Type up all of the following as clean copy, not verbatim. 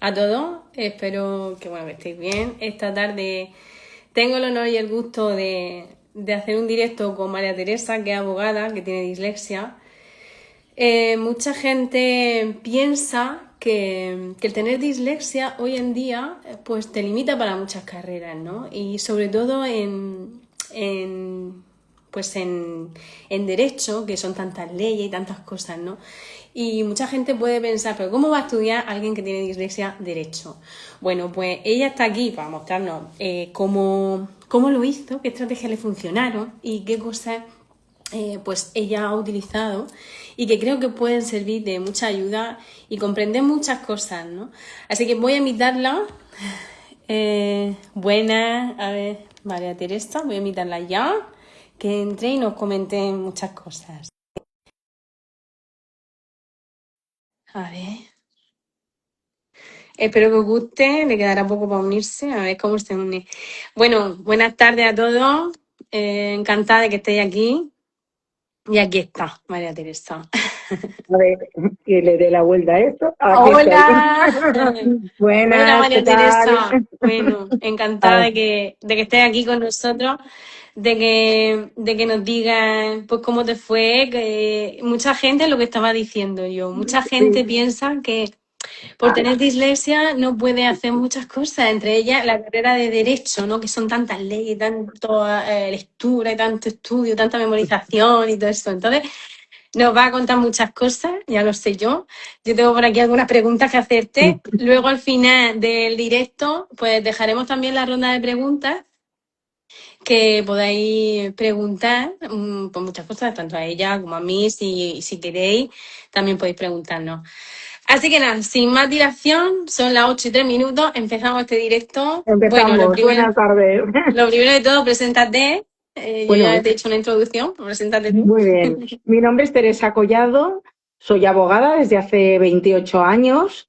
a todos. Espero que, bueno, que estéis bien. Esta tarde tengo el honor y el gusto de hacer un directo con María Teresa, que es abogada, que tiene dislexia. Mucha gente piensa que el tener dislexia hoy en día pues te limita para muchas carreras, ¿no? Y sobre todo pues en derecho, que son tantas leyes y tantas cosas, ¿no? Y mucha gente puede pensar, pero ¿cómo va a estudiar alguien que tiene dislexia derecho? Bueno, pues ella está aquí para mostrarnos cómo lo hizo, qué estrategias le funcionaron y qué cosas pues ella ha utilizado y que creo que pueden servir de mucha ayuda y comprender muchas cosas, ¿no? Así que voy a invitarla. Buenas, a ver, María Teresa, voy a invitarla ya, que entre y nos comente muchas cosas. A ver, espero que os guste, le quedará poco para unirse, a ver cómo se une. Bueno, buenas tardes a todos, encantada de que estéis aquí. Y aquí está, María Teresa. A ver, que le dé la vuelta a esto. Aquí estoy. Hola. Hola Buenas, ¿qué María tal? Teresa. Bueno, encantada Ah, de que estés aquí con nosotros, de que nos digas pues cómo te fue, que mucha gente, lo que estaba diciendo yo, mucha gente sí. piensa que por tener dislexia no puede hacer muchas cosas, entre ellas la carrera de Derecho, ¿no? Que son tantas leyes, tanto lectura y tanto estudio, tanta memorización y todo eso. Entonces, nos va a contar muchas cosas, ya lo sé yo. Yo tengo por aquí algunas preguntas que hacerte. Luego, al final del directo, pues dejaremos también la ronda de preguntas que podáis preguntar por muchas cosas, tanto a ella como a mí, si queréis, también podéis preguntarnos. Así que nada, sin más dilación, son las 8:03, empezamos este directo. Bueno, lo Empezamos. primero, Buenas tardes. lo primero de todo, preséntate. Yo ya Bueno, te he hecho una introducción, preséntate tú. muy bien. Mi nombre es Teresa Collado, soy abogada desde hace 28 años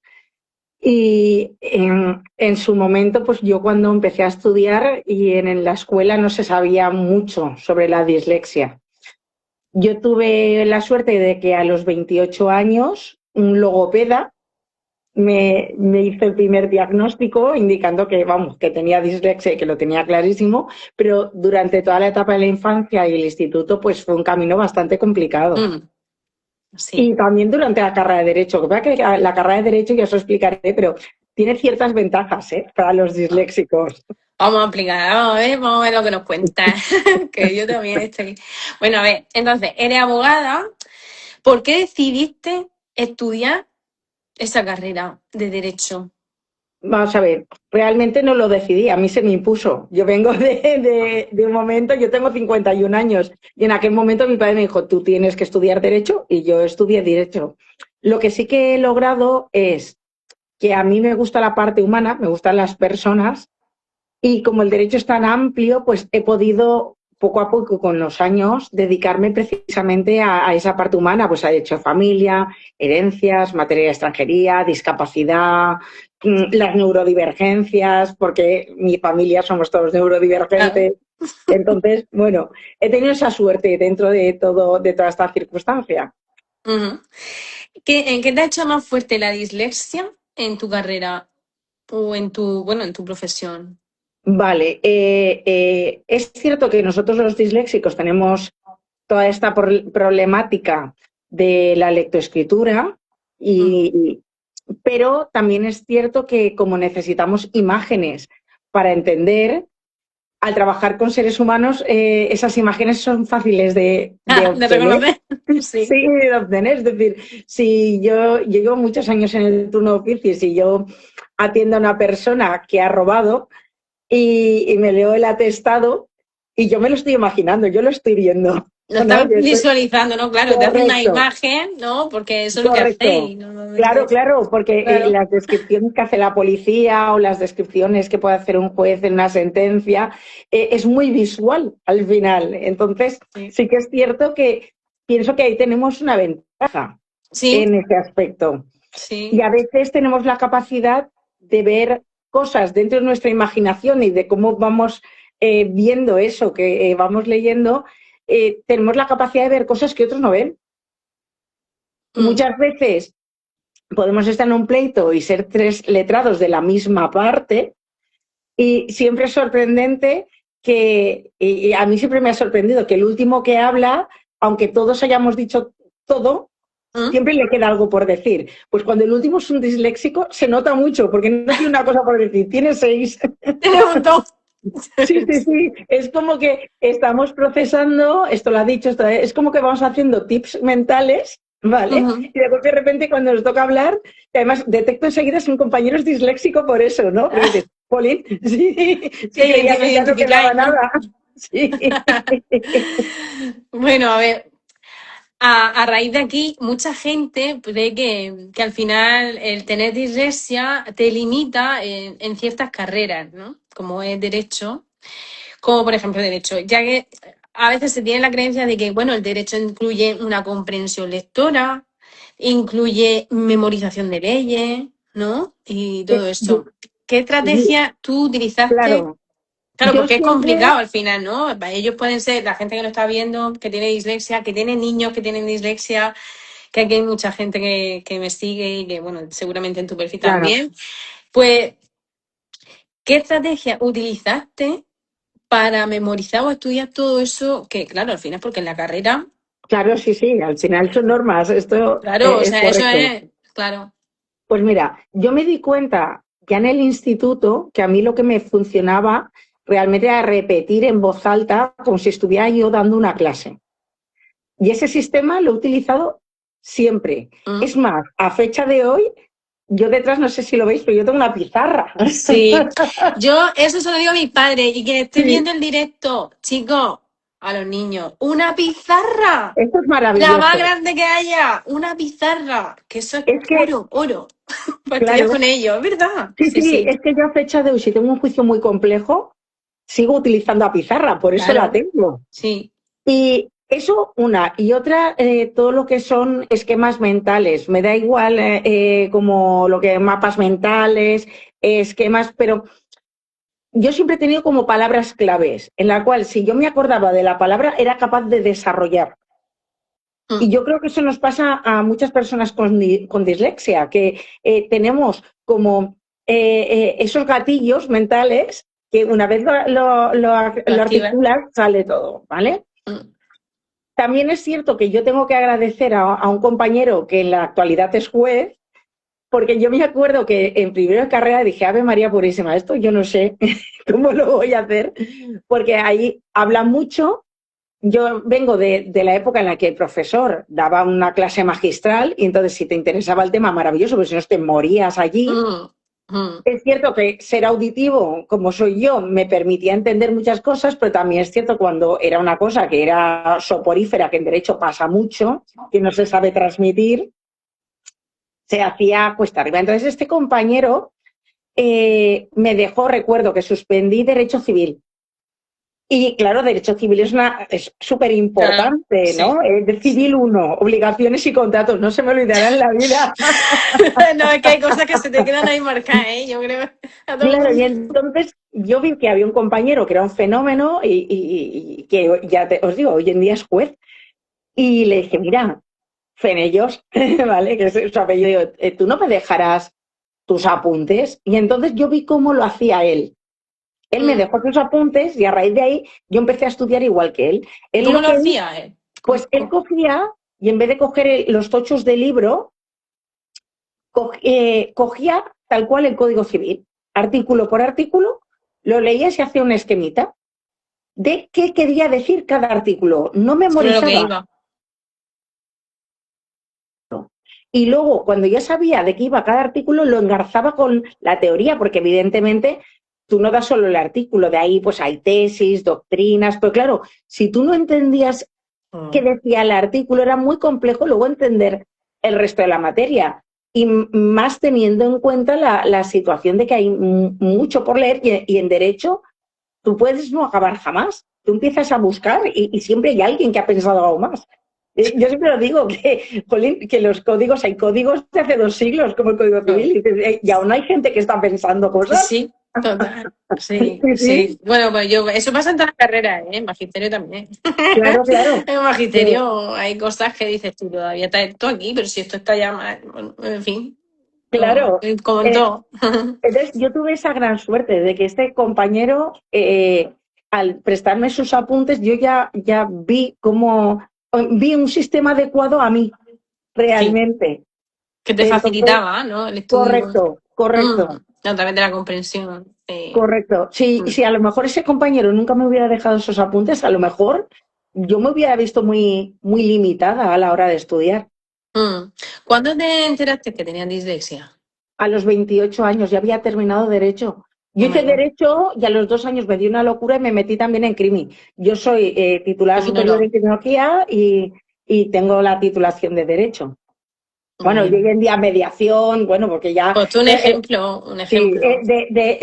y en su momento, pues yo cuando empecé a estudiar y en la escuela no se sabía mucho sobre la dislexia. Yo tuve la suerte de que a los 28 años un logopeda me hizo el primer diagnóstico indicando que, vamos, que tenía dislexia y que lo tenía clarísimo, pero durante toda la etapa de la infancia y el instituto, pues fue un camino bastante complicado. Mm, sí. Y también durante la carrera de Derecho, que pasa que la carrera de Derecho ya os lo explicaré, pero tiene ciertas ventajas, ¿eh?, para los disléxicos. Vamos a aplicar, vamos a ver lo que nos cuenta, que yo también estoy. Bueno, a ver, entonces, eres abogada, ¿por qué decidiste estudiar esa carrera de Derecho? Vamos a ver, realmente no lo decidí, a mí se me impuso. Yo vengo de un momento, yo tengo 51 años y en aquel momento mi padre me dijo, tú tienes que estudiar Derecho y yo estudié Derecho. Lo que sí que he logrado es que a mí me gusta la parte humana, me gustan las personas y como el derecho es tan amplio, pues he podido poco a poco con los años dedicarme precisamente a esa parte humana, pues he hecho familia, herencias, materia de extranjería, discapacidad, las neurodivergencias, porque mi familia somos todos Ah, neurodivergentes. Entonces, bueno, he tenido esa suerte dentro de todo, de toda esta circunstancia. ujú. ¿En qué te ha hecho más fuerte la dislexia en tu carrera o en tu profesión? Vale, es cierto que nosotros los disléxicos tenemos toda esta problemática de la lectoescritura, Mm. y, pero también es cierto que como necesitamos imágenes para entender, al trabajar con seres humanos, esas imágenes son fáciles de Ah, ¿de obtener. reconocer? Sí. Sí, de obtener. Es decir, si yo llevo muchos años en el turno de oficio y si yo atiendo a una persona que ha robado, y me leo el atestado y yo me lo estoy imaginando, yo lo estoy viendo. Lo ¿No? estás visualizando, ¿no? Claro, te hace una Correcto, imagen, ¿no? Porque eso es lo que correcto. hacéis Claro, normalmente. claro, porque Claro. las descripciones que hace la policía o las descripciones que puede hacer un juez en una sentencia, es muy visual al final. Entonces, Sí. sí que es cierto que pienso que ahí tenemos una ventaja Sí, en ese aspecto. Y sí. a veces tenemos la capacidad de ver cosas dentro de nuestra imaginación y de cómo vamos viendo eso que vamos leyendo, tenemos la capacidad de ver cosas que otros no ven. Mm, Muchas veces podemos estar en un pleito y ser tres letrados de la misma parte, y siempre es sorprendente y a mí siempre me ha sorprendido que el último que habla, aunque todos hayamos dicho todo, ¿Mm? siempre le queda algo por decir. Pues cuando el último es un disléxico, se nota mucho, porque no tiene una cosa por decir, tiene 6. Tiene un montón. Sí, sí, sí. Es como que estamos procesando, esto lo ha dicho, es como que vamos haciendo tips mentales, ¿vale? Ujú. Y después de repente cuando nos toca hablar, que además detecto enseguida si un compañero es disléxico por eso, ¿no? Porque dices, Jolín, sí, sí Sí, creía me que ya no quedaba identificáis, ¿no? nada. Sí. Bueno, a ver, a raíz de aquí, mucha gente cree que al final el tener dislexia te limita en ciertas carreras, ¿no? Como es derecho, como por ejemplo derecho, ya que a veces se tiene la creencia de que, bueno, el derecho incluye una comprensión lectora, incluye memorización de leyes, ¿no? Y todo eso. ¿Qué estrategia tú utilizaste? Claro, Claro, yo porque es siempre, complicado al final, ¿no? Para ellos pueden ser la gente que lo está viendo, que tiene dislexia, que tiene niños que tienen dislexia, que aquí hay mucha gente que me sigue y que, bueno, seguramente en tu perfil claro, también. Pues, ¿qué estrategia utilizaste para memorizar o estudiar todo eso? Que, claro, al final, porque en la carrera, claro, sí, sí, al final son normas, esto claro, o es sea, eso correcto. es, claro. Pues mira, yo me di cuenta ya en el instituto que a mí lo que me funcionaba realmente era repetir en voz alta como si estuviera yo dando una clase. Y ese sistema lo he utilizado siempre. ¿Mm? Es más, a fecha de hoy, yo detrás no sé si lo veis, pero yo tengo una pizarra. Sí, yo eso se lo digo a mis padres y que esté Sí, viendo el directo, chicos, a los niños, una pizarra. esto es La más maravilloso. grande que haya, una pizarra, que eso es Es que, oro, oro, para estudiar claro, con ellos, es verdad. sí, Sí, sí, sí, es que yo a fecha de hoy, si tengo un juicio muy complejo, sigo utilizando a pizarra, por eso la claro, tengo. sí. Y eso una. Y otra, todo lo que son esquemas mentales. Me da igual como lo que mapas mentales, esquemas, pero yo siempre he tenido como palabras claves, en la cual si yo me acordaba de la palabra, era capaz de desarrollar. Y Mm. yo creo que eso nos pasa a muchas personas con dislexia, que tenemos como esos gatillos mentales que una vez Lo lo activa. articulas, sale todo, ¿vale? Mm. También es cierto que yo tengo que agradecer a un compañero que en la actualidad es juez, porque yo me acuerdo que en primero de carrera dije, Ave María Purísima, esto yo no sé cómo lo voy a hacer, porque ahí habla mucho. Yo vengo de la época en la que el profesor daba una clase magistral y entonces si te interesaba el tema, maravilloso, porque si no te morías allí. Mm. Mm. Es cierto que ser auditivo, como soy yo, me permitía entender muchas cosas, pero también es cierto cuando era una cosa que era soporífera, que en derecho pasa mucho, que no se sabe transmitir, se hacía cuesta arriba. Entonces este compañero me dejó, recuerdo que suspendí derecho civil. Y claro, derecho civil es súper Claro, importante, sí. ¿no? De civil uno, obligaciones y contratos, no se me olvidará en la vida. No, es que hay cosas que se te quedan ahí marcadas, ¿eh? Yo creo a todo el Claro, y mundo. entonces yo vi que había un compañero que era un fenómeno y que ya os digo, hoy en día es juez. Y le dije, mira, Fenellos, ¿vale? Que es su apellido, tú no me dejarás tus apuntes. Y entonces yo vi cómo lo hacía él. Él me Mm. dejó sus apuntes y a raíz de ahí yo empecé a estudiar igual que él. ¿Y Él cómo lo lo que hacía él? pues él cogía y en vez de coger los tochos del libro, cogía tal cual el Código Civil, artículo por artículo, lo leía y se hacía una esquemita de qué quería decir cada artículo. No Sobre lo que memorizaba. iba. Y luego, cuando ya sabía de qué iba cada artículo, lo engarzaba con la teoría, porque evidentemente tú no das solo el artículo, de ahí pues hay tesis, doctrinas, pero claro, si tú no entendías qué Mm. decía el artículo, era muy complejo luego entender el resto de la materia. Y más teniendo en cuenta la situación de que hay mucho por leer y en derecho tú puedes no acabar jamás. Tú empiezas a buscar y siempre hay alguien que ha pensado algo más. Yo siempre lo digo, que, jolín, que los códigos, hay códigos de hace 2 siglos, como el Código Mm. Civil, y aún hay gente que está pensando cosas. Sí, total. Sí, Sí, sí, sí. Bueno, pues yo, eso pasa en todas las carreras, ¿eh? En magisterio también. claro, claro. En Que, magisterio hay cosas que dices tú, todavía está esto aquí, pero si esto está ya mal, bueno, en fin. Claro. como en todo. Entonces, yo tuve esa gran suerte de que este compañero, al prestarme sus apuntes, yo ya vi un sistema adecuado a mí, Sí, realmente. que te Entonces, facilitaba, ¿no? El estudio. correcto, correcto. A través de la comprensión. Correcto. Sí, Mm, si a lo mejor ese compañero nunca me hubiera dejado esos apuntes, a lo mejor yo me hubiera visto muy limitada a la hora de estudiar. mm. ¿Cuándo te enteraste que tenías dislexia? A los 28 años ya había terminado Derecho. Yo hice Bueno, Derecho y a los 2 años me dio una locura y me metí también en Crimi. Yo soy titulada superior criminólogo. en Criminología y tengo la titulación de Derecho. Bueno, y Bueno, hoy en día mediación, bueno, porque ya pues tú un ejemplo, un sí, ejemplo.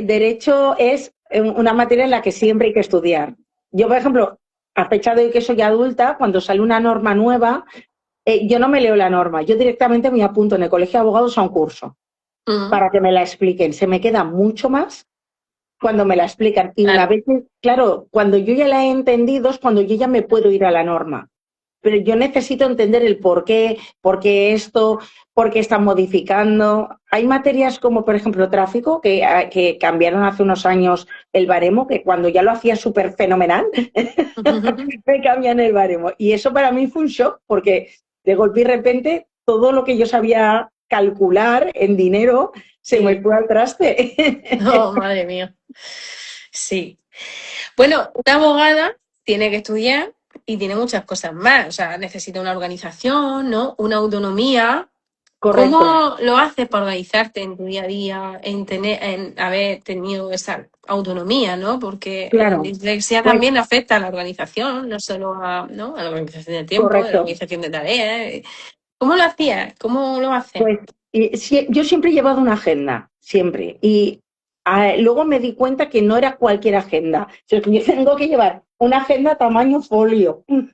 Derecho es una materia en la que siempre hay que estudiar. Yo, por ejemplo, a fecha de hoy que soy adulta, cuando sale una norma nueva, yo no me leo la norma, yo directamente me apunto en el colegio de abogados a un curso Mm, para que me la expliquen. Se me queda mucho más cuando me la explican. Y a claro. veces, claro, cuando yo ya la he entendido es cuando yo ya me puedo ir a la norma. Pero yo necesito entender el por qué esto, por qué están modificando. Hay materias como, por ejemplo, tráfico, que cambiaron hace unos años el baremo, que cuando ya lo hacía súper fenomenal, me cambian el baremo. Y eso para mí fue un shock, porque de golpe y repente todo lo que yo sabía calcular en dinero se me Sí. fue al traste. Oh, madre mía. Sí. Bueno, una abogada tiene que estudiar y tiene muchas cosas más. O sea, necesita una organización, ¿no? Una autonomía. Correcto, ¿Cómo lo haces para organizarte en tu día a día, en haber tenido esa autonomía, ¿no? Porque la claro. dislexia Pues también afecta a la organización, no solo a, ¿no? A la organización del tiempo, a la correcto. organización de tareas. ¿Cómo lo hacías? ¿Cómo lo haces? Pues yo siempre he llevado una agenda, siempre. Y luego me di cuenta que no era cualquier agenda. O sea, que yo tengo que llevar una agenda tamaño folio y, me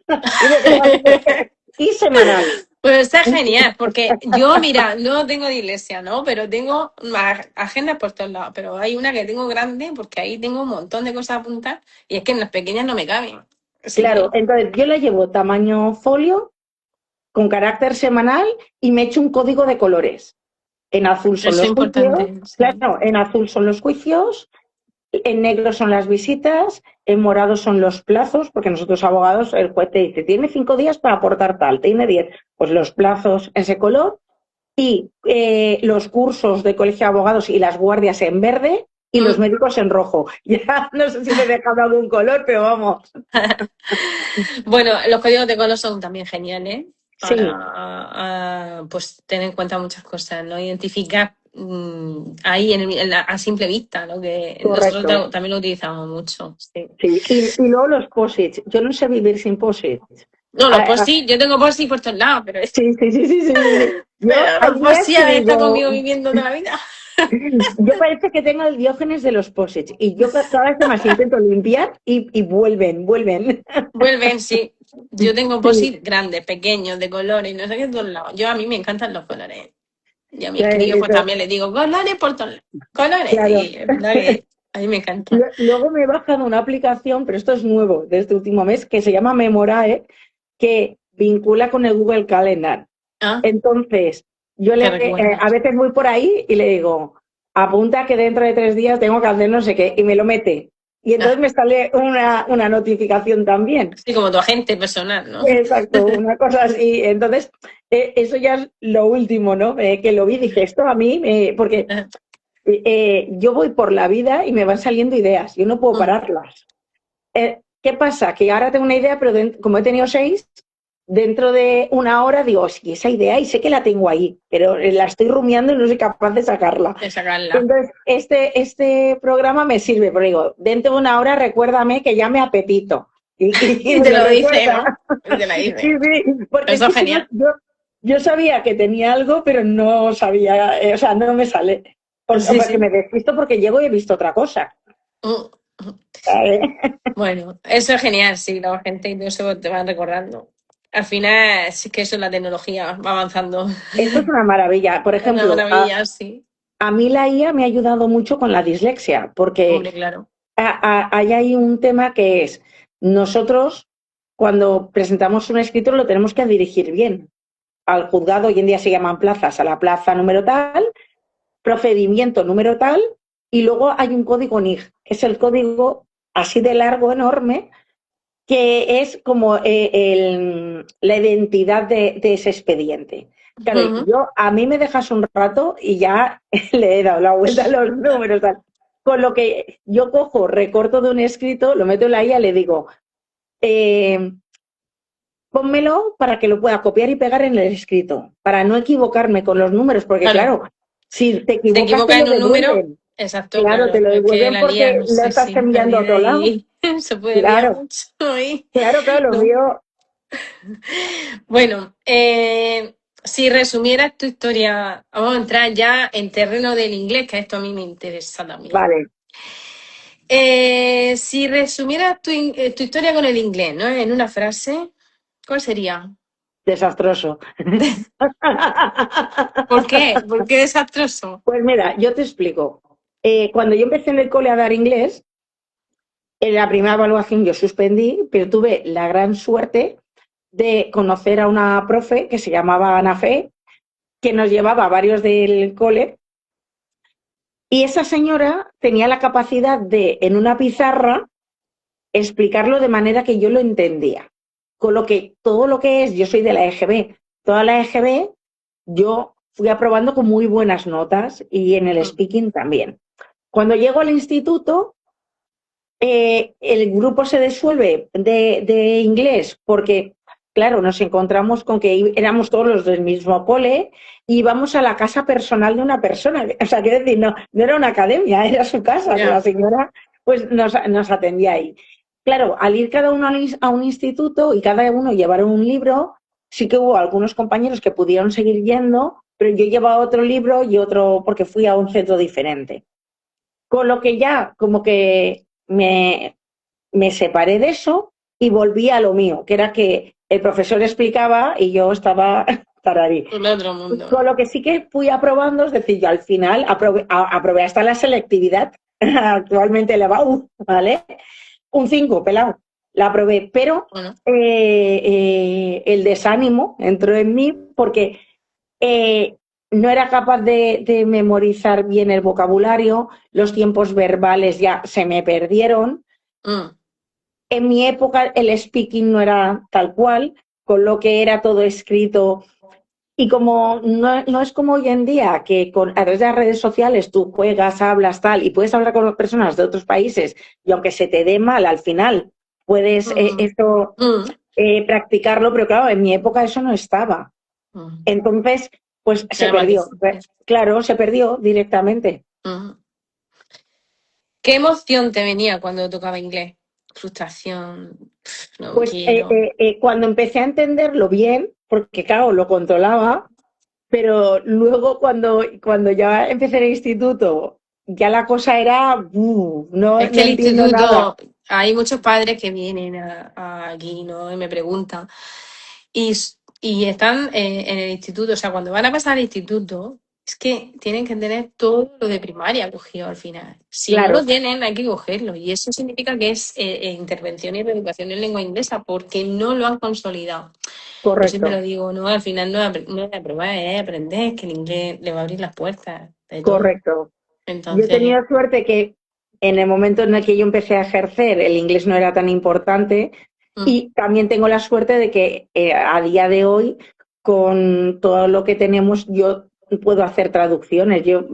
tengo y semanal. Pues está genial, porque yo, mira, no tengo de iglesia, ¿no? Pero tengo agendas por todos lados. Pero hay una que tengo grande porque ahí tengo un montón de cosas apuntadas y es que en las pequeñas no me caben. Así Claro, que entonces yo la llevo tamaño folio con carácter semanal y me echo un código de colores. En azul son eso es los juicios, importante, sí. claro, en azul son los juicios, en negro son las visitas, en morado son los plazos, porque nosotros abogados, el juez te dice, tiene 5 días para aportar tal, tiene 10, pues los plazos en ese color, y los cursos de colegio de abogados y las guardias en verde, y los Mm. médicos en rojo. Ya no sé si me he dejado algún color, pero vamos. Bueno, los códigos de color son también geniales para Sí, pues tener en cuenta muchas cosas, ¿no? Identificar ahí a simple vista, ¿no? Que nosotros correcto. también lo utilizamos mucho, sí. Sí. Y luego los posits. Yo no sé vivir sin posits. No, los Ah, ah, post-it, yo tengo post-it por todos lados, pero, sí. Yo pero hay los días post-it que han estado digo, conmigo viviendo toda la vida. yo parece que tengo el Diógenes de los posits y yo cada vez que más intento limpiar y vuelven. Vuelven, sí. Yo tengo Sí, post-it grandes, pequeños, de colores, no sé qué, de todos lados. A mí me encantan los colores. Y a mis críos pues eso, también les digo, colores por todos lados. Colores. claro. Y es verdad que a mí me encanta. Luego me he bajado una aplicación, pero esto es nuevo de este último mes, que se llama Memorae, que vincula con el Google Calendar. Ah, Entonces, te a recuerdas. veces voy por ahí y le digo, apunta que dentro de 3 días tengo que hacer no sé qué, y me lo mete. Y entonces Ah, me sale una notificación también. sí, como tu agente personal, ¿no? Exacto, una cosa así. Entonces, eso ya es lo último, ¿no? Que lo vi, dije, esto a mí, porque yo voy por la vida y me van saliendo ideas, yo no puedo Mm. pararlas. ¿Qué pasa? Que ahora tengo una idea, pero como he tenido 6, dentro de una hora digo, sí, esa idea y sé que la tengo ahí, pero la estoy rumiando y no soy capaz de sacarla. De sacarla. Entonces, este programa me sirve, pero digo, dentro de una hora recuérdame que ya me apetito. Y Y me te lo lo dice, ¿no? recuerda. Y te la Sí, dice. porque es Eso es que si no, genial. yo sabía que tenía algo, pero no sabía, o sea, no me sale. Sí, Porque sí. me despisto porque llego y he visto otra cosa. Mm. ¿Sabes? Bueno, eso es genial, sí, la gente y todo eso te van recordando. Al final, sí que eso, la tecnología va avanzando. Esto es una maravilla. Por Es una ejemplo, maravilla, sí. a mí la IA me ha ayudado mucho con la dislexia, porque Hombre, claro. hay ahí un tema que es, nosotros cuando presentamos un escrito lo tenemos que dirigir bien al juzgado, hoy en día se llaman plazas, a la plaza número tal, procedimiento número tal, y luego hay un código NIG, que es el código así de largo, enorme, que es como la identidad de ese expediente. Claro, a mí me dejas un rato y ya le he dado la vuelta a los números. Tal. Con lo que yo cojo, recorto de un escrito, lo meto en la IA, le digo, pónmelo para que lo pueda copiar y pegar en el escrito, para no equivocarme con los números, porque claro, si te te equivocas te equivocas lo en un número, devuelven. exacto, Claro, te claro, lo es que devuelven la porque lías, lo sí, estás sí, a enviando a partir de otro lado. ahí se puede liar Claro, mucho ahí, claro, lo ¿no? mío. Bueno, si resumieras tu historia, vamos a entrar ya en terreno del inglés, que esto a mí me interesa también. Vale, Si resumieras tu historia con el inglés, ¿no? En una frase, ¿cuál sería? desastroso. ¿Por qué? ¿Por qué desastroso? Pues mira, yo te explico. Cuando yo empecé en el cole a dar inglés, en la primera evaluación yo suspendí, pero tuve la gran suerte de conocer a una profe que se llamaba Ana Fe, que nos llevaba a varios del cole, y esa señora tenía la capacidad de, en una pizarra, explicarlo de manera que yo lo entendía. Con lo que todo lo que es, yo soy de la EGB, toda la EGB, yo fui aprobando con muy buenas notas y en el speaking también. Cuando llego al instituto, el grupo se disuelve de inglés porque, claro, nos encontramos con que éramos todos los del mismo cole y íbamos a la casa personal de una persona. O sea, quiero decir, no era una academia, era su casa, que la Ya. señora pues nos atendía ahí. Claro, al ir cada uno a un instituto y cada uno llevar un libro, sí que hubo algunos compañeros que pudieron seguir yendo, pero yo llevaba otro libro y otro porque fui a un centro diferente. Con lo que ya como que me separé de eso y volví a lo mío, que era que el profesor explicaba y yo estaba tararí. El otro mundo, Con ¿no? lo que sí que fui aprobando, es decir, yo al final aprobé hasta la selectividad, actualmente la BAU, ¿vale? Un 5 pelado, la aprobé, pero Bueno, el desánimo entró en mí porque no era capaz de memorizar bien el vocabulario, los tiempos verbales ya se me perdieron. mm, En mi época el speaking no era tal cual, con lo que era todo escrito. Y como no es como hoy en día, que a través de las redes sociales tú juegas, hablas tal, y puedes hablar con personas de otros países, y aunque se te dé mal, al final puedes mm, esto mm, practicarlo, pero claro, en mi época eso no estaba. mm. Entonces, pues se Era más perdió. difícil. Claro, se perdió directamente. Mm. ¿Qué emoción te venía cuando tocaba inglés? Frustración, no Pues quiero. cuando empecé a entenderlo bien, porque claro, lo controlaba, pero luego cuando ya empecé el instituto, ya la cosa era, Es no que el entiendo nada. instituto, hay muchos padres que vienen aquí, ¿no? Y me preguntan. Y están en el instituto, o sea, cuando van a pasar al instituto, es que tienen que tener todo lo de primaria cogido al final. Si no lo Claro, tienen, hay que cogerlo. Y eso significa que es intervención y reeducación en lengua inglesa, porque no lo han consolidado. Yo siempre lo correcto, digo, no, al final no es aprobar, es aprender, que el inglés le va a abrir las puertas de todo. correcto. Yo he Entonces, tenido suerte que en el momento en el que yo empecé a ejercer, el inglés no era tan importante mm, y también tengo la suerte de que a día de hoy, con todo lo que tenemos, yo puedo hacer traducciones. Yo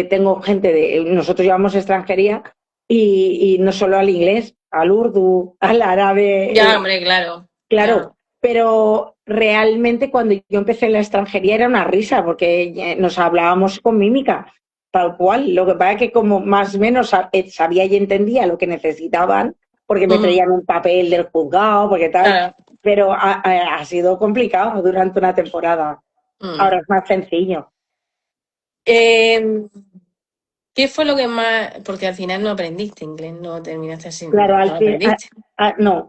tengo gente nosotros llevamos extranjería y no solo al inglés, al urdu, al árabe, ya, hombre, claro, ya. claro, pero realmente cuando yo empecé en la extranjería era una risa porque nos hablábamos con mímica, tal cual. Lo que pasa es que como más o menos sabía y entendía lo que necesitaban, porque me Mm, traían un papel del juzgado, porque tal, claro. pero ha sido complicado durante una temporada. Mm. Ahora es más sencillo. Eh, ¿Qué fue lo que más? Porque al final no aprendiste inglés, no terminaste así, Claro, no aprendiste.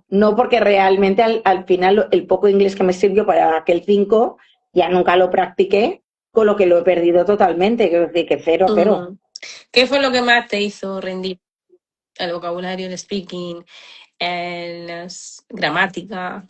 no, porque realmente al final el poco inglés que me sirvió para aquel 5 ya nunca lo practiqué, con lo que lo he perdido totalmente, quiero decir que cero, cero. Ujú. ¿Qué fue lo que más te hizo rendir? El vocabulario, el speaking, las gramática,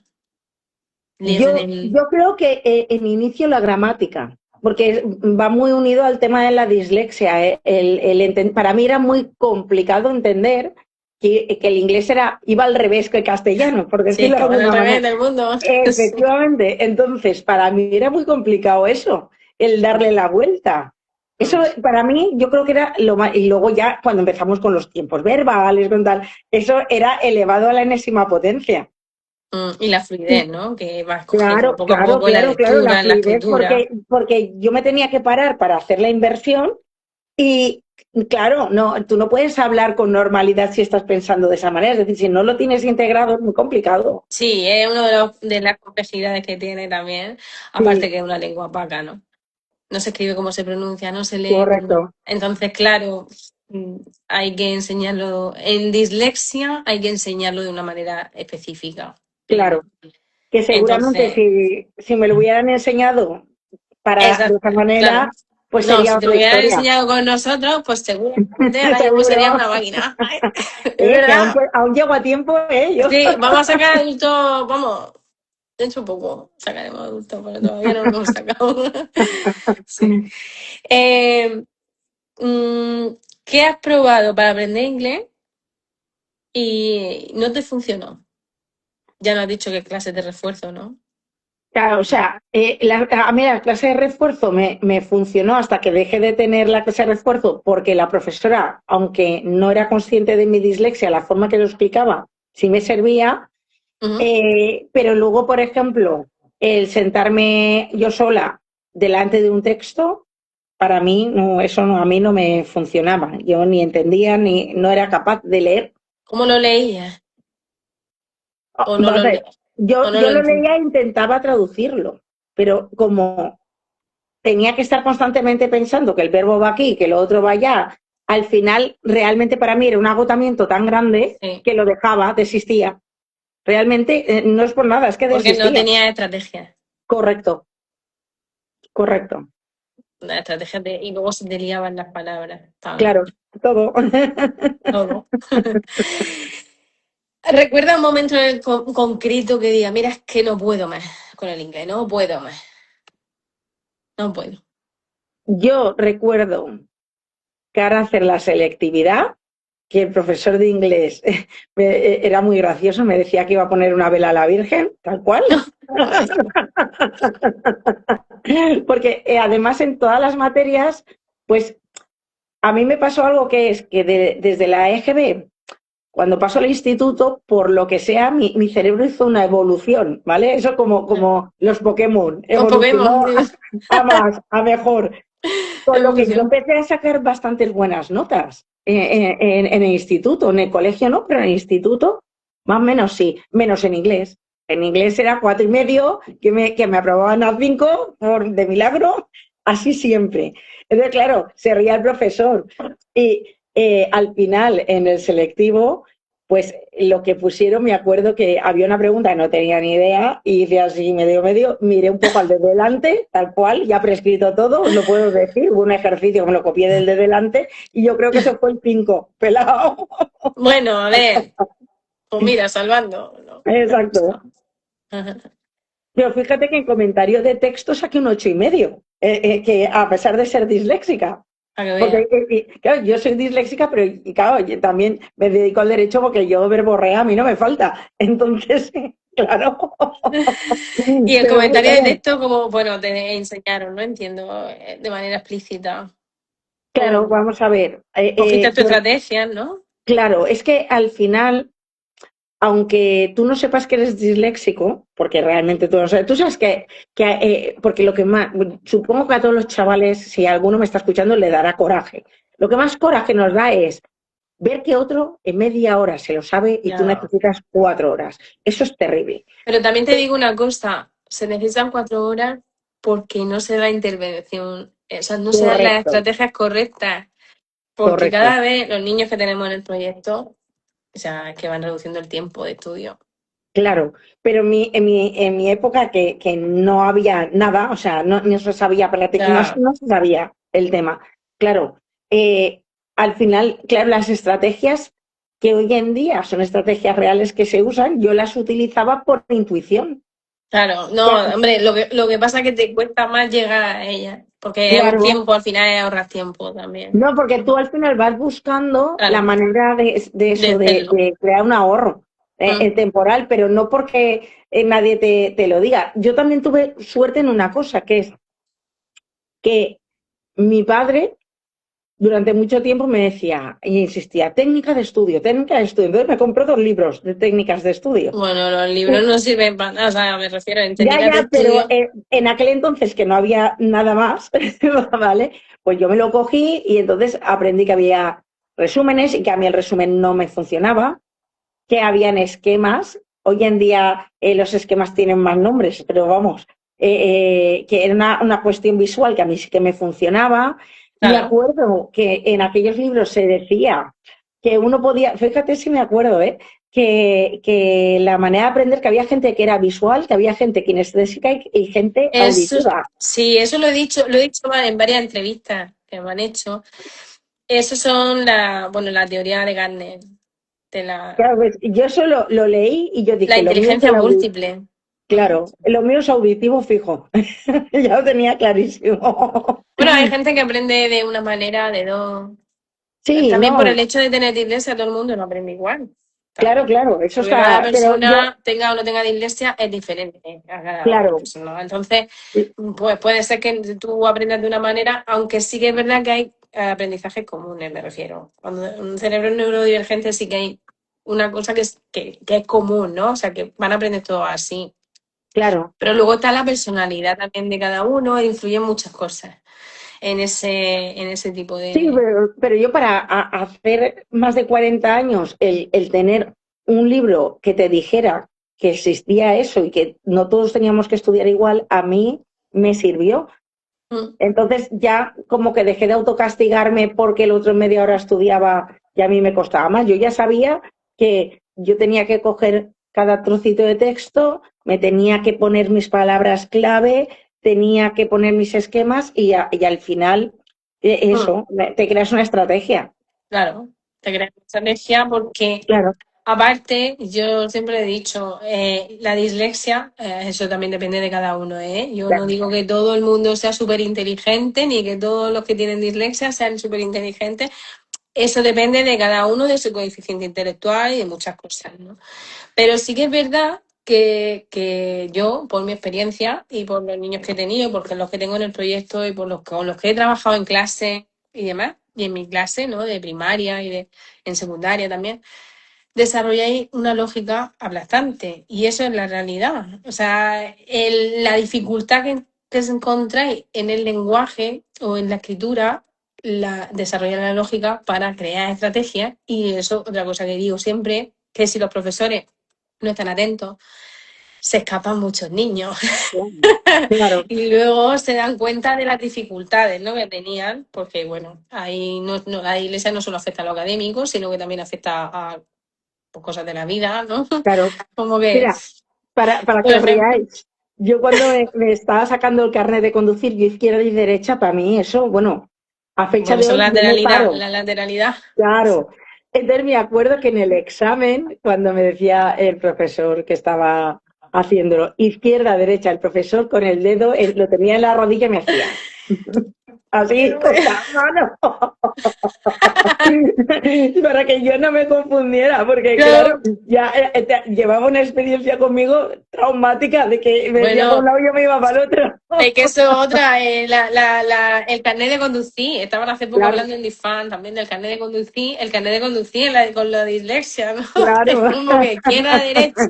leer en el... Yo creo que en inicio la gramática, porque va muy unido al tema de la dislexia. ¿Eh? Para mí era muy complicado entender que el inglés iba al revés que el castellano, por Sí, decirlo que de van al alguna revés manera. del mundo. Sí. Efectivamente. Entonces, para mí era muy complicado eso, el darle la vuelta. Eso Mm. para mí yo creo que era lo más, y luego ya cuando empezamos con los tiempos verbales, con tal, eso era elevado a la enésima potencia. Y la fluidez, ¿no? Que vas cogiendo Claro, poco a claro, poco la claro, claro, la lectura, la fluidez, escritura. porque yo me tenía que parar para hacer la inversión y, claro, no, tú no puedes hablar con normalidad si estás pensando de esa manera, es decir, si no lo tienes integrado es muy complicado. Sí, es una de las complejidades que tiene también, aparte Sí, que es una lengua opaca, ¿no? No se escribe como se pronuncia, no se lee como. correcto, Entonces, claro, mm, hay que enseñarlo. En dislexia hay que enseñarlo de una manera específica. claro. Que seguramente Entonces, si me lo hubieran enseñado de exacto, esa claro. manera, pues No, sería si te lo otra hubieran historia. enseñado con nosotros, pues seguramente ahora mismo sería Seguro. una máquina. Es Que aún, verdad. aún llego a tiempo, yo. Sí, vamos a sacar adultos, vamos, dentro de poco sacaremos adultos, pero todavía no lo hemos sacado. Sí. Eh, mm, ¿Qué has probado para aprender inglés y no te funcionó? Ya no has dicho qué clases de refuerzo, ¿no? Claro, o sea, a mí la clase de refuerzo me funcionó hasta que dejé de tener la clase de refuerzo porque la profesora, aunque no era consciente de mi dislexia, la forma que lo explicaba, sí me servía, Ujú. pero luego, por ejemplo, el sentarme yo sola delante de un texto, para mí no, eso no, a mí no me funcionaba. Yo ni entendía ni no era capaz de leer. ¿Cómo lo leías? ¿O no Vamos lo, a ver, o no yo lo lo entiendes? leía e intentaba traducirlo, pero como tenía que estar constantemente pensando que el verbo va aquí, que lo otro va allá, al final realmente para mí era un agotamiento tan grande Sí, que lo dejaba, desistía. Realmente no es por nada, es que porque no desistía. tenía estrategia. Correcto, correcto. La estrategia y luego se te liaban las palabras. Claro, todo. Todo. Recuerda un momento en el concreto que diga, mira, es que no puedo más con el inglés, no puedo más, no puedo. Yo recuerdo que ahora hacer la selectividad, que el profesor de inglés era muy gracioso, me decía que iba a poner una vela a la Virgen, tal cual. Ay, Porque además en todas las materias, pues a mí me pasó algo que es que desde la EGB, cuando pasó al instituto, por lo que sea, mi cerebro hizo una evolución, ¿vale? Eso como los Pokémon, con evolucionó Pokémon, digo, a más, a mejor. Con lo que yo evolución. empecé a sacar bastantes buenas notas en el instituto, en el colegio no, pero en el instituto más o menos sí, menos en inglés. En inglés era 4,5, que me aprobaban a 5 de milagro, así siempre. Entonces, claro, se ría el profesor. Y al final, en el selectivo, pues lo que pusieron, me acuerdo que había una pregunta que no tenía ni idea y hice así medio, miré un poco al de delante, tal cual, ya prescrito todo, os lo puedo decir, hubo un ejercicio que me lo copié del de delante y yo creo que eso fue el 5, pelado. Bueno, a ver, pues mira, salvando, ¿no? Exacto. Pero fíjate que en comentarios de texto saqué un 8,5, que a pesar de ser disléxica. Para que Porque, veas. claro, yo soy disléxica, pero claro, yo también me dedico al derecho porque yo verborrea a mí no me falta. Entonces, claro. Y el Pero comentario de fíjate, texto, como, bueno, te enseñaron, no entiendo, de manera explícita. claro, O vamos a ver. cogiste tu estrategia, ¿no? Claro, es que al final, aunque tú no sepas que eres disléxico, porque realmente tú no sabes, tú sabes porque lo que más, supongo que a todos los chavales, si alguno me está escuchando, le dará coraje. Lo que más coraje nos da es ver que otro en media hora se lo sabe y tú Ya. necesitas 4 horas. Eso es terrible. Pero también te digo una cosa, se necesitan 4 horas porque no se da intervención, o sea, no se dan las Correcto, estrategias correctas, porque correcto. cada vez los niños que tenemos en el proyecto, o sea, que van reduciendo el tiempo de estudio. Claro, pero en mi época que no había nada, o sea, no se sabía, Ya, no se sabía el tema. Claro, al final, claro, las estrategias que hoy en día son estrategias reales que se usan, yo las utilizaba por intuición. Claro, no, hombre, lo que pasa es que te cuesta más llegar a ella, porque es un Claro, tiempo, al final es ahorrar tiempo también. no, porque tú al final vas buscando la Claro, manera de de eso, hacerlo. de crear un ahorro temporal, pero no porque nadie te lo diga. Yo también tuve suerte en una cosa, que es que mi padre durante mucho tiempo me decía y insistía, técnica de estudio, técnica de estudio. Entonces me compró 2 libros de técnicas de estudio. Bueno, los libros no sirven para nada, o sea, me refiero en Ya, técnicas de ya, pero estudio. en aquel entonces que no había nada más, ¿vale? Pues yo me lo cogí y entonces aprendí que había resúmenes y que a mí el resumen no me funcionaba, que habían esquemas. Hoy en día los esquemas tienen más nombres, pero vamos, que era una cuestión visual que a mí sí que me funcionaba. Me Claro, acuerdo que en aquellos libros se decía que uno podía, fíjate si me acuerdo, que la manera de aprender, que había gente que era visual, que había gente kinestésica y gente eso, auditiva. sí, eso lo he dicho en varias entrevistas que me han hecho. Eso son bueno, la teoría de Gardner, de Claro, pues, yo eso lo leí y yo la dije, lo mío es inteligencia el auditivo. múltiple. Mm. Claro, lo mío es auditivo fijo. Ya lo tenía clarísimo. Bueno, hay gente que aprende de una manera, de dos. Sí, También por el no, hecho de tener dislexia, todo el mundo no aprende igual. claro, También. claro, eso Porque cada está, pero yo, persona, tenga o no tenga dislexia, es diferente a cada claro, persona. Entonces, pues puede ser que tú aprendas de una manera, aunque sí que es verdad que hay aprendizajes comunes, me refiero. Cuando un cerebro neurodivergente sí que hay una cosa que es común, ¿no? O sea, que van a aprender todo así. claro. Pero luego está la personalidad también de cada uno, e influyen muchas cosas en ese tipo Sí, de... pero yo para hacer más de 40 años, el tener un libro que te dijera que existía eso y que no todos teníamos que estudiar igual, a mí me sirvió. Mm, Entonces ya como que dejé de autocastigarme porque el otro media hora estudiaba y a mí me costaba más. Yo ya sabía que yo tenía que coger cada trocito de texto, me tenía que poner mis palabras clave, tenía que poner mis esquemas y al final mm. eso, te creas una estrategia. Claro, te creas una estrategia porque, Claro, aparte, yo siempre he dicho, la dislexia, eso también depende de cada uno, ¿eh? Yo no claro, digo que todo el mundo sea súper inteligente, ni que todos los que tienen dislexia sean súper inteligentes. Eso depende de cada uno, de su coeficiente intelectual y de muchas cosas, ¿no? Pero sí que es verdad que yo, por mi experiencia y por los niños que he tenido, porque los que tengo en el proyecto y por con los que he trabajado en clase y demás, y en mi clase, ¿no? De primaria y en secundaria también, desarrolláis una lógica aplastante. Y eso es la realidad. O sea, la dificultad que os encontráis en el lenguaje o en la escritura, desarrollar la lógica para crear estrategias. Y eso, otra cosa que digo siempre, que si los profesores no están atentos, se escapan muchos niños claro, y luego se dan cuenta de las dificultades, ¿no? Que tenían, porque bueno, ahí la iglesia no solo afecta a lo académico, sino que también afecta a pues, cosas de la vida, ¿no? claro. Como que, Mira, para por que os ejemplo, riáis, yo cuando me estaba sacando el carnet de conducir, yo izquierda y derecha, para mí eso, bueno, a fecha bueno, de eso es hoy yo me lateralidad, paro. la lateralidad. Claro. Entonces me acuerdo que en el examen, cuando me decía el profesor que estaba haciéndolo, izquierda, derecha, el profesor con el dedo lo tenía en la rodilla y me hacía así con la mano para que yo no me confundiera, porque claro, Claro, ya llevaba una experiencia conmigo traumática de que me decía para un bueno, lado y yo me iba para el otro. es que eso es otra, el carnet de conducir. Estaban hace poco Claro, hablando en Difan también del carnet de conducir, el carnet de conducir con la dislexia, ¿no? Es claro. como que izquierda, derecha.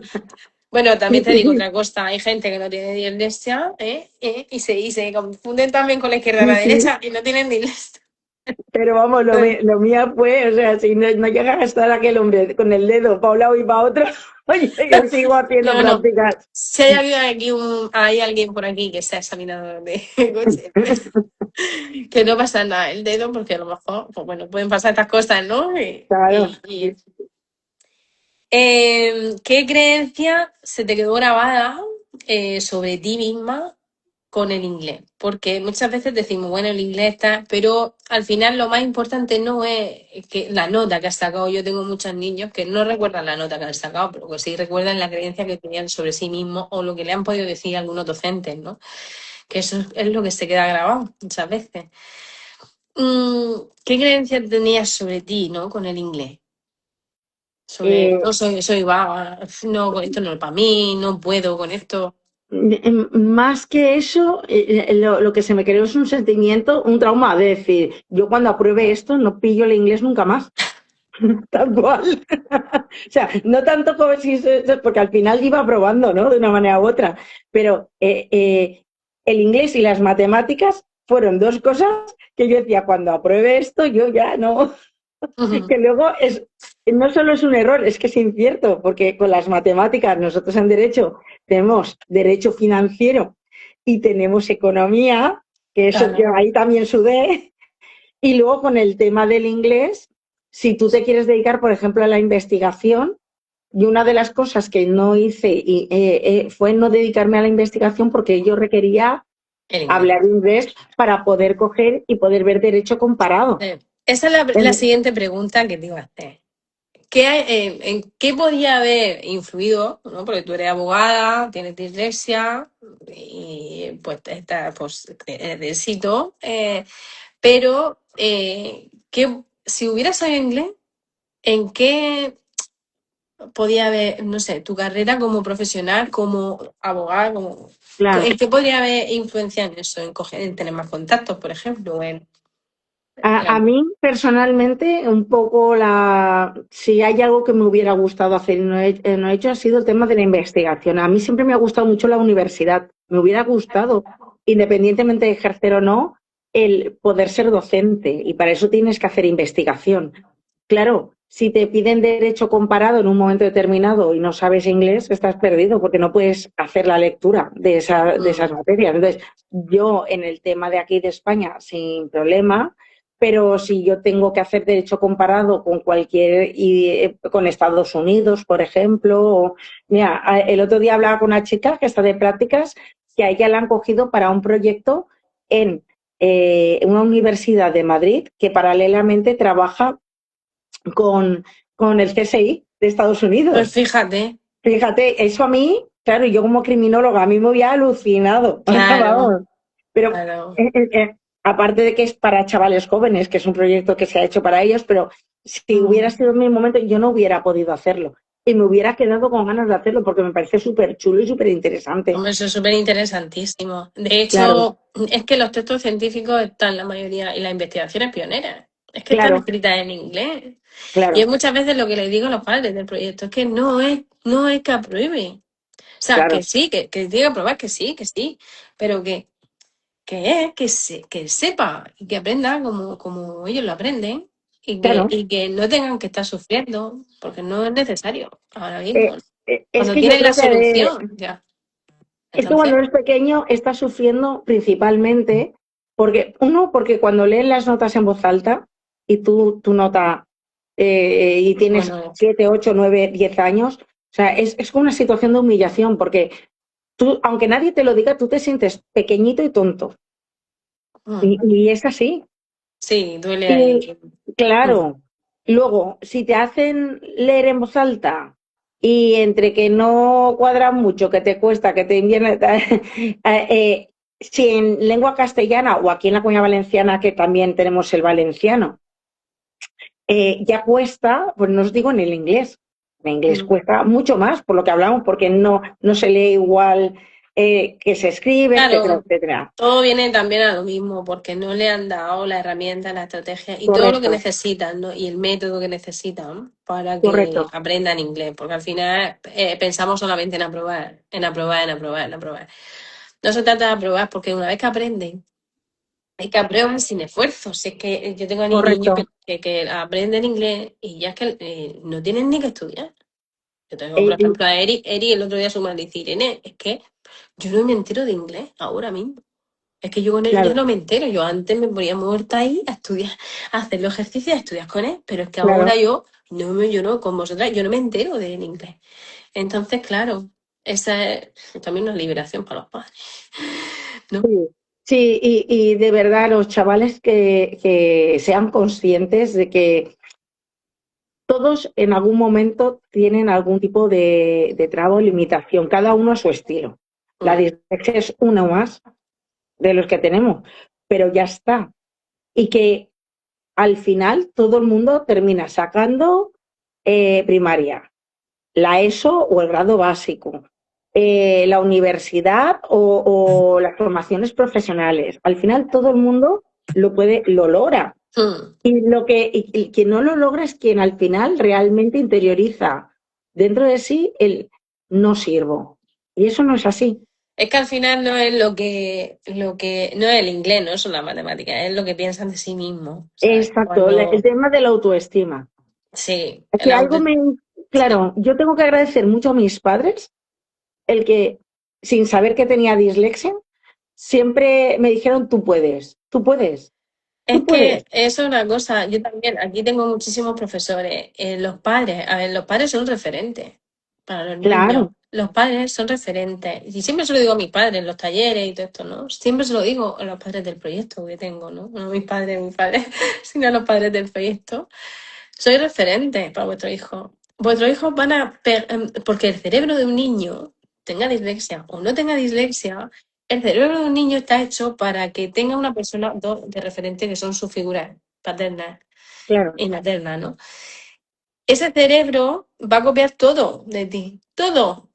Bueno, también te digo otra cosa, hay gente que no tiene dislexia, y se confunden también con la izquierda y la Sí, sí. derecha y no tienen dislexia. Pero vamos, lo mío fue, o sea, si no llega a estar aquel hombre con el dedo para un lado y para otro, oye, yo sigo haciendo No, no. prácticas. Si hay alguien por aquí que sea examinador de coche, que no pasa nada el dedo, porque a lo mejor, pues bueno, pueden pasar estas cosas, ¿no? Claro. ¿Qué creencia se te quedó grabada sobre ti misma? con el inglés, porque muchas veces decimos, bueno, el inglés está, pero al final lo más importante no es que la nota que has sacado. Yo tengo muchos niños que no recuerdan la nota que han sacado, pero que sí recuerdan la creencia que tenían sobre sí mismos o lo que le han podido decir algunos docentes, ¿no? Que eso es lo que se queda grabado muchas veces. ¿Qué creencia tenías sobre ti, ¿no? Con el inglés. Sobre, Eh, no soy vaga, no, esto no es para mí, no puedo con esto. Más que eso, lo que se me creó es un sentimiento, un trauma de decir, yo cuando apruebe esto no pillo el inglés nunca más, tal cual. O sea, no tanto como si, porque al final iba aprobando, ¿no? De una manera u otra, pero el inglés y las matemáticas fueron dos cosas que yo decía, cuando apruebe esto, yo ya no, Ujú. que luego no solo es un error, es que es incierto, porque con las matemáticas, nosotros en Derecho tenemos Derecho Financiero y tenemos Economía, que eso yo Claro, ahí también sudé, y luego con el tema del inglés, si tú te quieres dedicar, por ejemplo, a la investigación, y una de las cosas que no hice fue no dedicarme a la investigación porque yo requería el inglés. hablar inglés para poder coger y poder ver derecho comparado. Esa es la siguiente pregunta que te iba a hacer. ¿En qué podría haber influido, ¿no? Porque tú eres abogada, tienes dislexia y pues está, pues, de éxito, pero si hubieras sabido inglés, ¿en qué podía haber, no sé, tu carrera como profesional, como abogada, Claro. ¿en qué podría haber influenciado en eso? En tener más contactos, por ejemplo, o en A mí personalmente, un poco si hay algo que me hubiera gustado hacer y no he hecho, ha sido el tema de la investigación. A mí siempre me ha gustado mucho la universidad. Me hubiera gustado, independientemente de ejercer o no, el poder ser docente y para eso tienes que hacer investigación. Claro, si te piden derecho comparado en un momento determinado y no sabes inglés, estás perdido porque no puedes hacer la lectura de esas materias. Entonces, yo en el tema de aquí de España, sin problema, pero si yo tengo que hacer derecho comparado con con Estados Unidos, por ejemplo, mira, el otro día hablaba con una chica que está de prácticas que a ella la han cogido para un proyecto en una universidad de Madrid que paralelamente trabaja con el CSI de Estados Pues Unidos. fíjate, Fíjate, eso a mí, claro, yo como criminóloga, a mí me había alucinado. claro, Vamos. Pero claro. aparte de que es para chavales jóvenes, que es un proyecto que se ha hecho para ellos, pero si hubiera Mm. sido en mi momento, yo no hubiera podido hacerlo. Y me hubiera quedado con ganas de hacerlo porque me parece súper chulo y súper interesante. Hombre, eso es súper interesantísimo. De Claro, hecho, es que los textos científicos están la mayoría, y las investigaciones pioneras, es que están claro, escritas en inglés. Y es claro, muchas veces lo que les digo a los padres del proyecto, es que no es que apruebe. O sea, que claro. sí, que diga aprobar, que sí, pero que sepa y que aprenda como ellos lo aprenden y que, Claro. y que no tengan que estar sufriendo, porque no es necesario ahora mismo. Eh, es Cuando que yo tienen la creo que solución, ya. es que Entonces, cuando eres pequeño estás sufriendo principalmente porque cuando leen las notas en voz alta y tú tu nota y tienes bueno, 7, 8, 9, 10 años, o sea, es como una situación de humillación porque tú, aunque nadie te lo diga, tú te sientes pequeñito y tonto. mm, Y es así. sí, duele ahí. Y claro, luego, si te hacen leer en voz alta y entre que no cuadra mucho, que te cuesta, que te inviene, si en lengua castellana o aquí en la Comunidad Valenciana, que también tenemos el valenciano, ya cuesta, pues no os digo en el inglés. En inglés Mm. cuesta mucho más, por lo que hablamos, porque no se lee igual que se escribe, etcétera, Claro, etcétera. todo viene también a lo mismo, porque no le han dado la herramienta, la estrategia y todo lo que Correcto, necesitan, ¿no? Y el método que necesitan para que correcto, aprendan inglés, porque al final pensamos solamente en aprobar, en aprobar, en aprobar, en aprobar. No se trata de aprobar, porque una vez que aprenden, hay que aprueban sin esfuerzo. Si es que yo tengo niños correcto. que aprenden inglés y ya es que no tienen ni que estudiar. Yo tengo, por Eh, ejemplo, a Eri el otro día su madre dice, Irene, es que yo no me entero de inglés ahora mismo. Es que yo con él ya claro, no me entero. Yo antes me ponía muerta ahí a estudiar, a hacer los ejercicios, a estudiar con él, pero es que ahora claro. yo no, con vosotras, yo no me entero del inglés. Entonces, claro, esa es también una liberación para los padres. ¿no? Sí, sí, y de verdad los chavales que sean conscientes de que todos en algún momento tienen algún tipo de traba o limitación, cada uno a su estilo. La Mm, dislexia es uno más de los que tenemos, pero ya está. Y que al final todo el mundo termina sacando primaria, la ESO o el grado básico, la universidad o las formaciones profesionales. Al final todo el mundo lo logra. mm. Y quien no lo logra es quien al final realmente interioriza dentro de sí el no sirvo. Y eso no es así. Es que al final no es no es el inglés, no son las matemáticas, es lo que piensan de sí mismos, ¿sabes? Exacto, el Cuando, tema de la autoestima. sí, Es el que algo auto, me... Claro, yo tengo que agradecer mucho a mis padres el que, sin saber que tenía dislexia, siempre me dijeron, tú puedes, tú puedes, es tú puedes. que eso es una cosa, yo también, aquí tengo muchísimos profesores, los padres, a ver, los padres son referentes para los niños, Claro, los padres son referentes, y siempre se lo digo a mis padres en los talleres y todo esto, ¿no? Siempre se lo digo a los padres del proyecto que tengo, ¿no? No a mis padres, sino a los padres del proyecto. Soy referente para vuestro hijo. Vuestros hijos porque el cerebro de un niño, tenga dislexia o no tenga dislexia, el cerebro de un niño está hecho para que tenga una persona de referente que son sus figuras paternas claro, y maternas, ¿no? Ese cerebro va a copiar todo de ti, todo,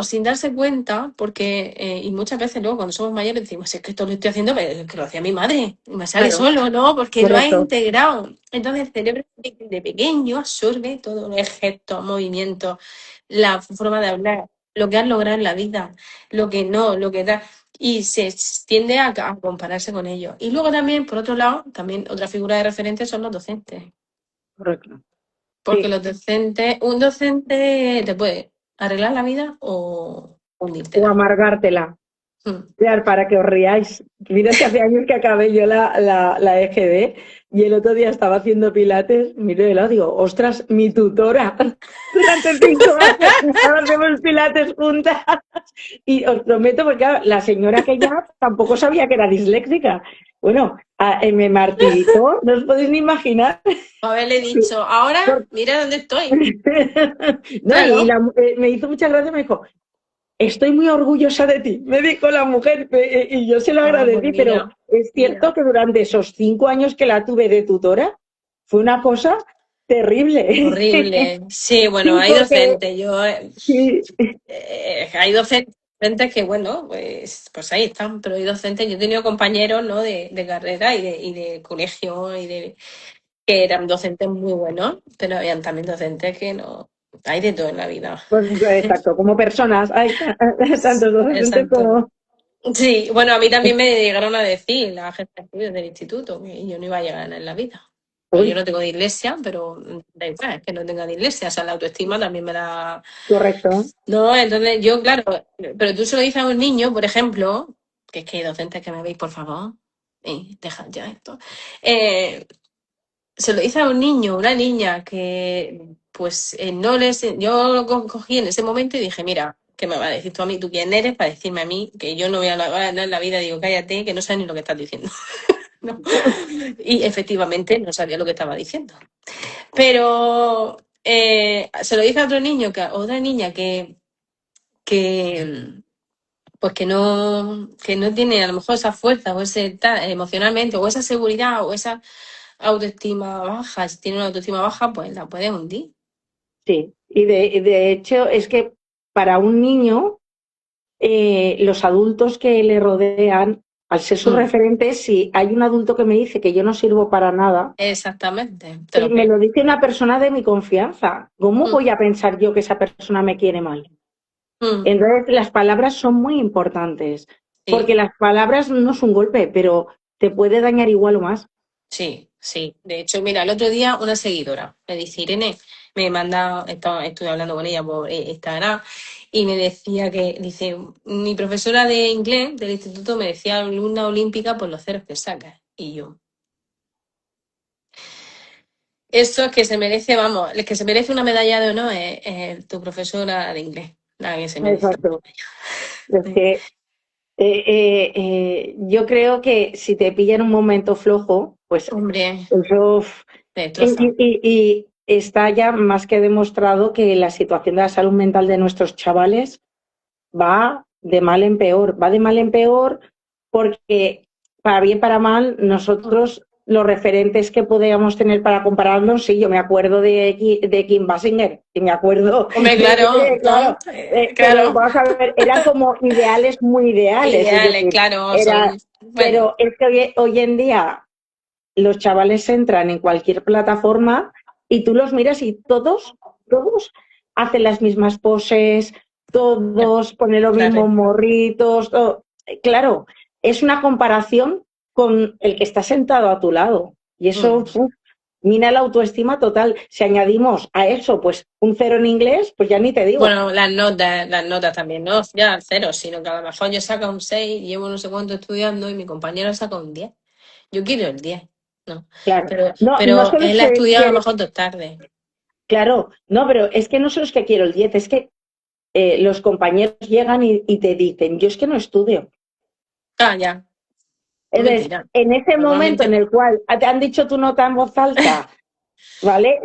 sin darse cuenta, porque, y muchas veces luego cuando somos mayores decimos, es que esto lo estoy haciendo, pero es que lo hacía mi madre, y me sale claro, solo, ¿no? Porque lo ha correcto. integrado. Entonces el cerebro de pequeño absorbe todo, el gesto, movimiento, la forma de hablar, lo que has logrado en la vida, lo que no, lo que da, y se tiende a compararse con ellos. Y luego también, por otro lado, también otra figura de referencia son los docentes. Correcto. Porque Sí, los docentes, un docente te puede arreglar la vida o o hundírtela. amargártela. Mm. Mirad, para que os riáis. Mira que hace años que acabé yo la EGB y el otro día estaba haciendo pilates, miro de lado y digo, ostras, mi tutora. Durante 5 años hacemos pilates juntas. Y os prometo, porque claro, la señora que ya tampoco sabía que era disléxica. Bueno, me martirizó, no os podéis ni imaginar. Haberle dicho, ahora mira dónde estoy. No, Claro. me hizo mucha gracia, me dijo, estoy muy orgullosa de ti, me dijo la mujer, y yo se lo Ah, pues agradecí, pero mira, es mira. cierto que durante esos 5 años que la tuve de tutora, fue una cosa terrible. Horrible. Sí, bueno, Sí, hay porque docentes. sí, Hay docentes que, bueno, pues ahí están, pero hay docentes. Yo he tenido compañeros, ¿no? De carrera y de colegio que eran docentes muy buenos, pero habían también docentes que no. Hay de todo en la vida. pues exacto, como personas, hay tantos docentes Exacto. como... Sí, bueno, a mí también me llegaron a decir la jefa de estudios del instituto que yo no iba a llegar a nada en la vida. Pues yo Uy, no tengo dislexia, pero da igual, es que no tenga dislexia, o sea, la autoestima también me la... correcto. No, entonces yo, claro, pero tú se lo dices a un niño, por ejemplo, que es que hay docentes que me veis, por favor, dejad ya esto. Eh, Se lo dice a un niño, una niña que pues no les... Yo lo cogí en ese momento y dije, mira, ¿qué me va a decir tú a mí? ¿Tú quién eres para decirme a mí que yo no voy a ganar en la vida? Digo, cállate, que no sabes ni lo que estás diciendo. ¿No? Y efectivamente no sabía lo que estaba diciendo. Pero se lo dice a otro niño, otra niña que pues que no tiene a lo mejor esa fuerza o emocionalmente o esa seguridad o esa autoestima baja, si tiene una autoestima baja, pues la puede hundir. Sí, y de hecho es que para un niño los adultos que le rodean, al ser sus Mm, referentes, si hay un adulto que me dice que yo no sirvo para nada, exactamente, te y lo me creo. lo dice una persona de mi confianza, ¿cómo Mm, voy a pensar yo que esa persona me quiere mal? mm, Entonces, las palabras son muy importantes, porque sí, las palabras no es un golpe, pero te puede dañar igual o más. sí, sí. De hecho, mira, el otro día una seguidora me dice, Irene, me manda, estuve hablando con ella por Instagram, y me decía que, dice, mi profesora de inglés del instituto me decía alumna olímpica por los ceros que saca. Y yo, eso es que se merece, vamos, el que se merece una medalla de honor es tu profesora de inglés, la que se merece una Exacto. Es medalla. que Yo creo que si te pilla en un momento flojo, pues Hombre, eso. te Y, destroza. y está ya más que demostrado que la situación de la salud mental de nuestros chavales va de mal en peor, va de mal en peor porque para bien para mal nosotros los referentes que podíamos tener para compararnos, sí, yo me acuerdo de Kim Basinger y me acuerdo Hombre, de, claro, claro, ¿no? pero Claro. vamos a ver, eran como ideales muy ideales, es Ideales, decir, claro, era, son, bueno, pero es que hoy en día los chavales entran en cualquier plataforma y tú los miras y todos hacen las mismas poses, todos ponen los mismos claro. morritos. Todo. Claro, es una comparación con el que está sentado a tu lado. Y eso Mm. mina la autoestima total. Si añadimos a eso, pues un cero en inglés, pues ya ni te digo. Bueno, las notas también, no ya al cero, sino que a lo mejor yo saco un 6, llevo no sé cuánto estudiando y mi compañero saca un 10. Yo quiero el 10, ¿no? Claro, Pero, no, no pero solo es él ha estudiado a lo que mejor 2 tardes. claro, no, pero es que no solo es que quiero el 10, es que los compañeros llegan y te dicen, yo es que no estudio. Ah, ya, Entonces, mentira. en ese momento en Normalmente, el cual te han dicho tu nota en voz alta, ¿vale?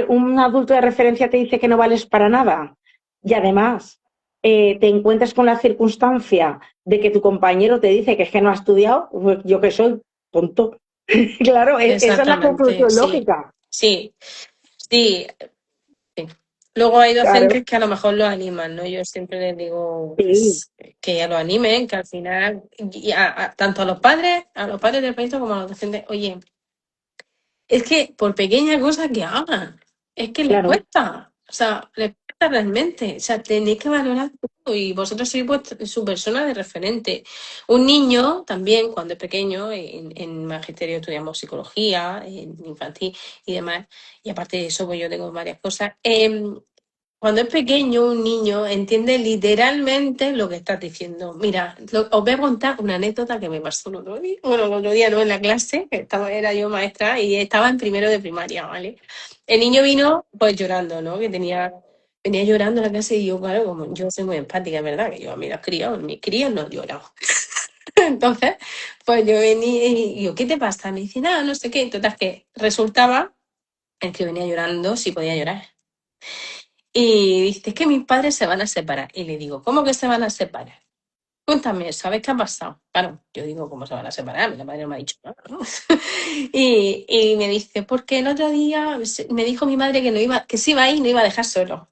Un adulto de referencia te dice que no vales para nada y además te encuentras con la circunstancia de que tu compañero te dice que es que no ha estudiado, pues yo que soy tonto. Claro, esa es la exactamente, conclusión sí, lógica. sí, sí, sí. Luego hay Claro, docentes que a lo mejor lo animan, ¿no? Yo siempre les digo sí, pues, que ya lo animen, que al final, y tanto a los padres del proyecto como a los docentes, oye, es que por pequeña cosa que hagan, es que les claro, cuesta, o sea, les cuesta realmente, o sea, tenéis que valorar todo y vosotros sois su persona de referente. Un niño también, cuando es pequeño, en magisterio estudiamos psicología, en infantil y demás, y aparte de eso, pues yo tengo varias cosas. Cuando es pequeño, un niño entiende literalmente lo que estás diciendo. Mira, os voy a contar una anécdota que me pasó el otro día. Bueno, el otro día no en la clase, que era yo maestra y estaba en primero de primaria, ¿vale? El niño vino pues llorando, ¿no? Venía llorando a la clase y yo, claro, como yo soy muy empática, ¿verdad? Que yo a mí los críos, mis críos no lloran. Entonces, pues yo venía y yo, ¿qué te pasa? Me dice, nada, no sé qué. Entonces, que resultaba el que venía llorando sí podía llorar. Y dice, es que mis padres se van a separar. Y le digo, ¿cómo que se van a separar? Cuéntame, ¿sabes qué ha pasado? Claro, yo digo, ¿cómo se van a separar? Mi madre no me ha dicho nada, ¿no? Y me dice, porque el otro día me dijo mi madre que no iba, que se iba a ir y no iba a dejar solo.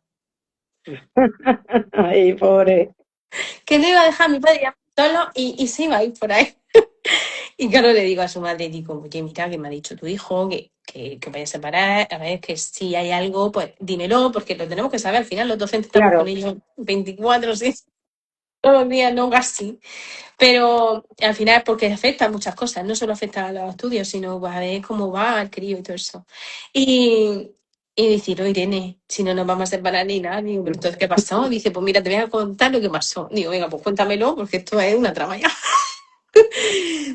ay, pobre, Que no iba a dejar a mi padre ya solo y se iba a ir por ahí. Y claro, le digo a su madre, digo, oye, mira, que me ha dicho tu hijo que vaya a separar, a ver, que si hay algo, pues dímelo, porque lo tenemos que saber. Al final los docentes estamos con claro, ellos 24, ¿sí? Todos los días, no casi. Pero al final, porque afecta a muchas cosas, no solo afecta a los estudios, sino a ver cómo va el crío y todo eso. Y, y decir, oye, Irene, si no nos vamos a separar ni nada, digo, pero entonces, ¿qué pasó? Dice, pues mira, te voy a contar lo que pasó. Digo, venga, pues cuéntamelo, porque esto es una trama ya.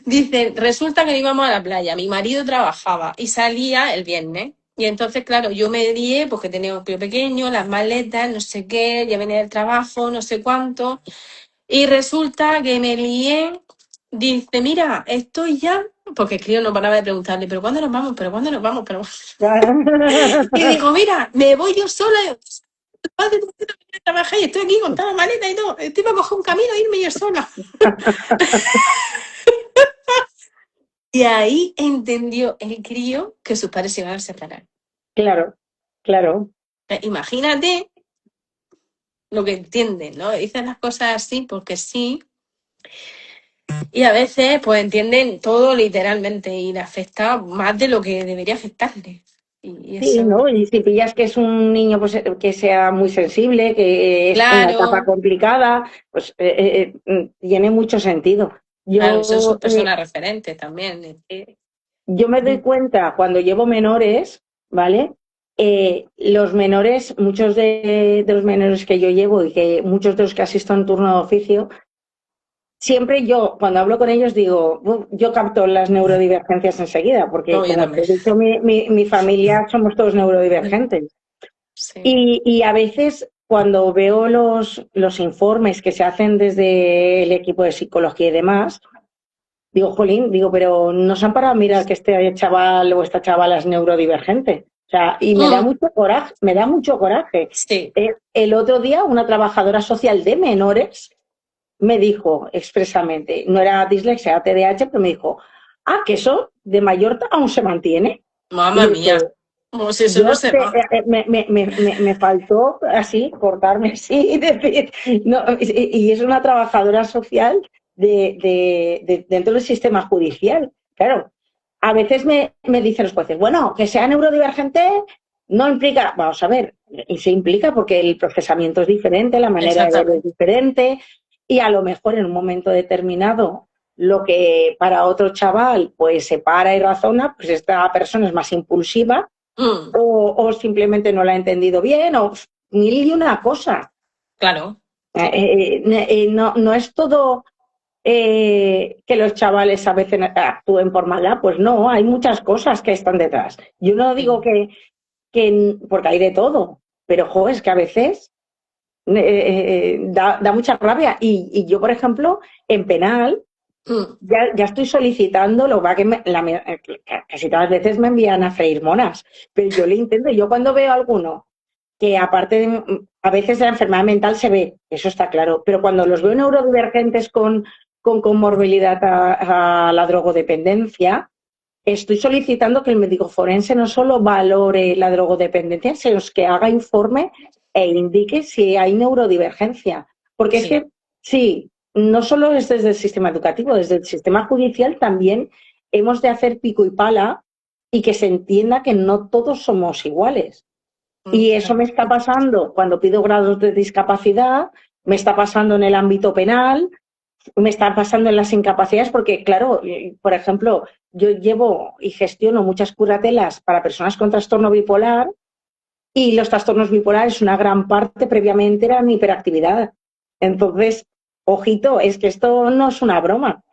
Dice, resulta que íbamos a la playa, mi marido trabajaba y salía el viernes. Y entonces, claro, yo me lié porque tenía un crío pequeño, las maletas, no sé qué, ya venía del trabajo, no sé cuánto. Y resulta que me lié, dice, mira, estoy ya, porque el crío no paraba de preguntarle, pero ¿cuándo nos vamos? ¿Pero cuándo nos vamos? Pero... Y digo, mira, me voy yo sola, padre, tú tienes que trabajar y estoy aquí con toda la maleta y todo, estoy para coger un camino e irme yo sola. Y ahí entendió el crío que sus padres se iban a separar. claro, claro. Imagínate lo que entienden, ¿no? Dicen las cosas así porque sí, y a veces pues entienden todo literalmente y le afecta más de lo que debería afectarle. Y Sí, eso, ¿no? Y si pillas que es un niño pues, que sea muy sensible, que es una etapa claro, complicada, pues tiene mucho sentido. claro, son sus Yo, personas referentes también. Es que, yo me doy cuenta cuando llevo menores, ¿vale? Los menores, muchos de los menores que yo llevo y que muchos de los que asisto en turno de oficio, siempre yo, cuando hablo con ellos, digo, yo capto las neurodivergencias enseguida, porque no, yo como te también. he dicho, mi familia somos todos neurodivergentes. Sí. Y a veces cuando veo los informes que se hacen desde el equipo de psicología y demás, digo, jolín, digo, pero no se han parado a mirar que este chaval o esta chavala es neurodivergente. O sea, y me da Mm, mucho coraje, me da mucho coraje. sí. El otro día una trabajadora social de menores me dijo expresamente, no era dislexia, era TDAH, pero me dijo, que eso de mayor aún se mantiene. Y Mamma yo dije, mía. Como si eso no se va. me faltó así, cortarme así y decir, no, y es una trabajadora social dentro del sistema judicial. Claro, a veces me dicen los jueces, bueno, que sea neurodivergente no implica, vamos a ver, y se implica porque el procesamiento es diferente, la manera de ver es Exactamente. diferente, y a lo mejor en un momento determinado lo que para otro chaval pues se para y razona, pues esta persona es más impulsiva Mm, o simplemente no la ha entendido bien o mil y una cosa. claro. No es todo que los chavales a veces actúen por maldad, pues no, hay muchas cosas que están detrás. Yo no digo Sí. porque hay de todo, pero jo, es que a veces da mucha rabia. Y yo, por ejemplo, en penal, Mm, ya estoy solicitando, lo va que casi todas las veces me envían a freír monas, pero yo le intento, yo cuando veo a alguno que aparte a veces la enfermedad mental se ve, eso está claro, pero cuando los veo neurodivergentes con comorbilidad a la drogodependencia, estoy solicitando que el médico forense no solo valore la drogodependencia, sino que haga informe e indique si hay neurodivergencia. Porque es sí. que, sí, no solo es desde el sistema educativo, desde el sistema judicial también hemos de hacer pico y pala y que se entienda que no todos somos iguales. Y eso me Claro. está pasando cuando pido grados de discapacidad, me está pasando en el ámbito penal, me está pasando en las incapacidades, porque, claro, por ejemplo, yo llevo y gestiono muchas curatelas para personas con trastorno bipolar y los trastornos bipolares, una gran parte previamente eran hiperactividad. Entonces, ojito, es que esto no es una broma.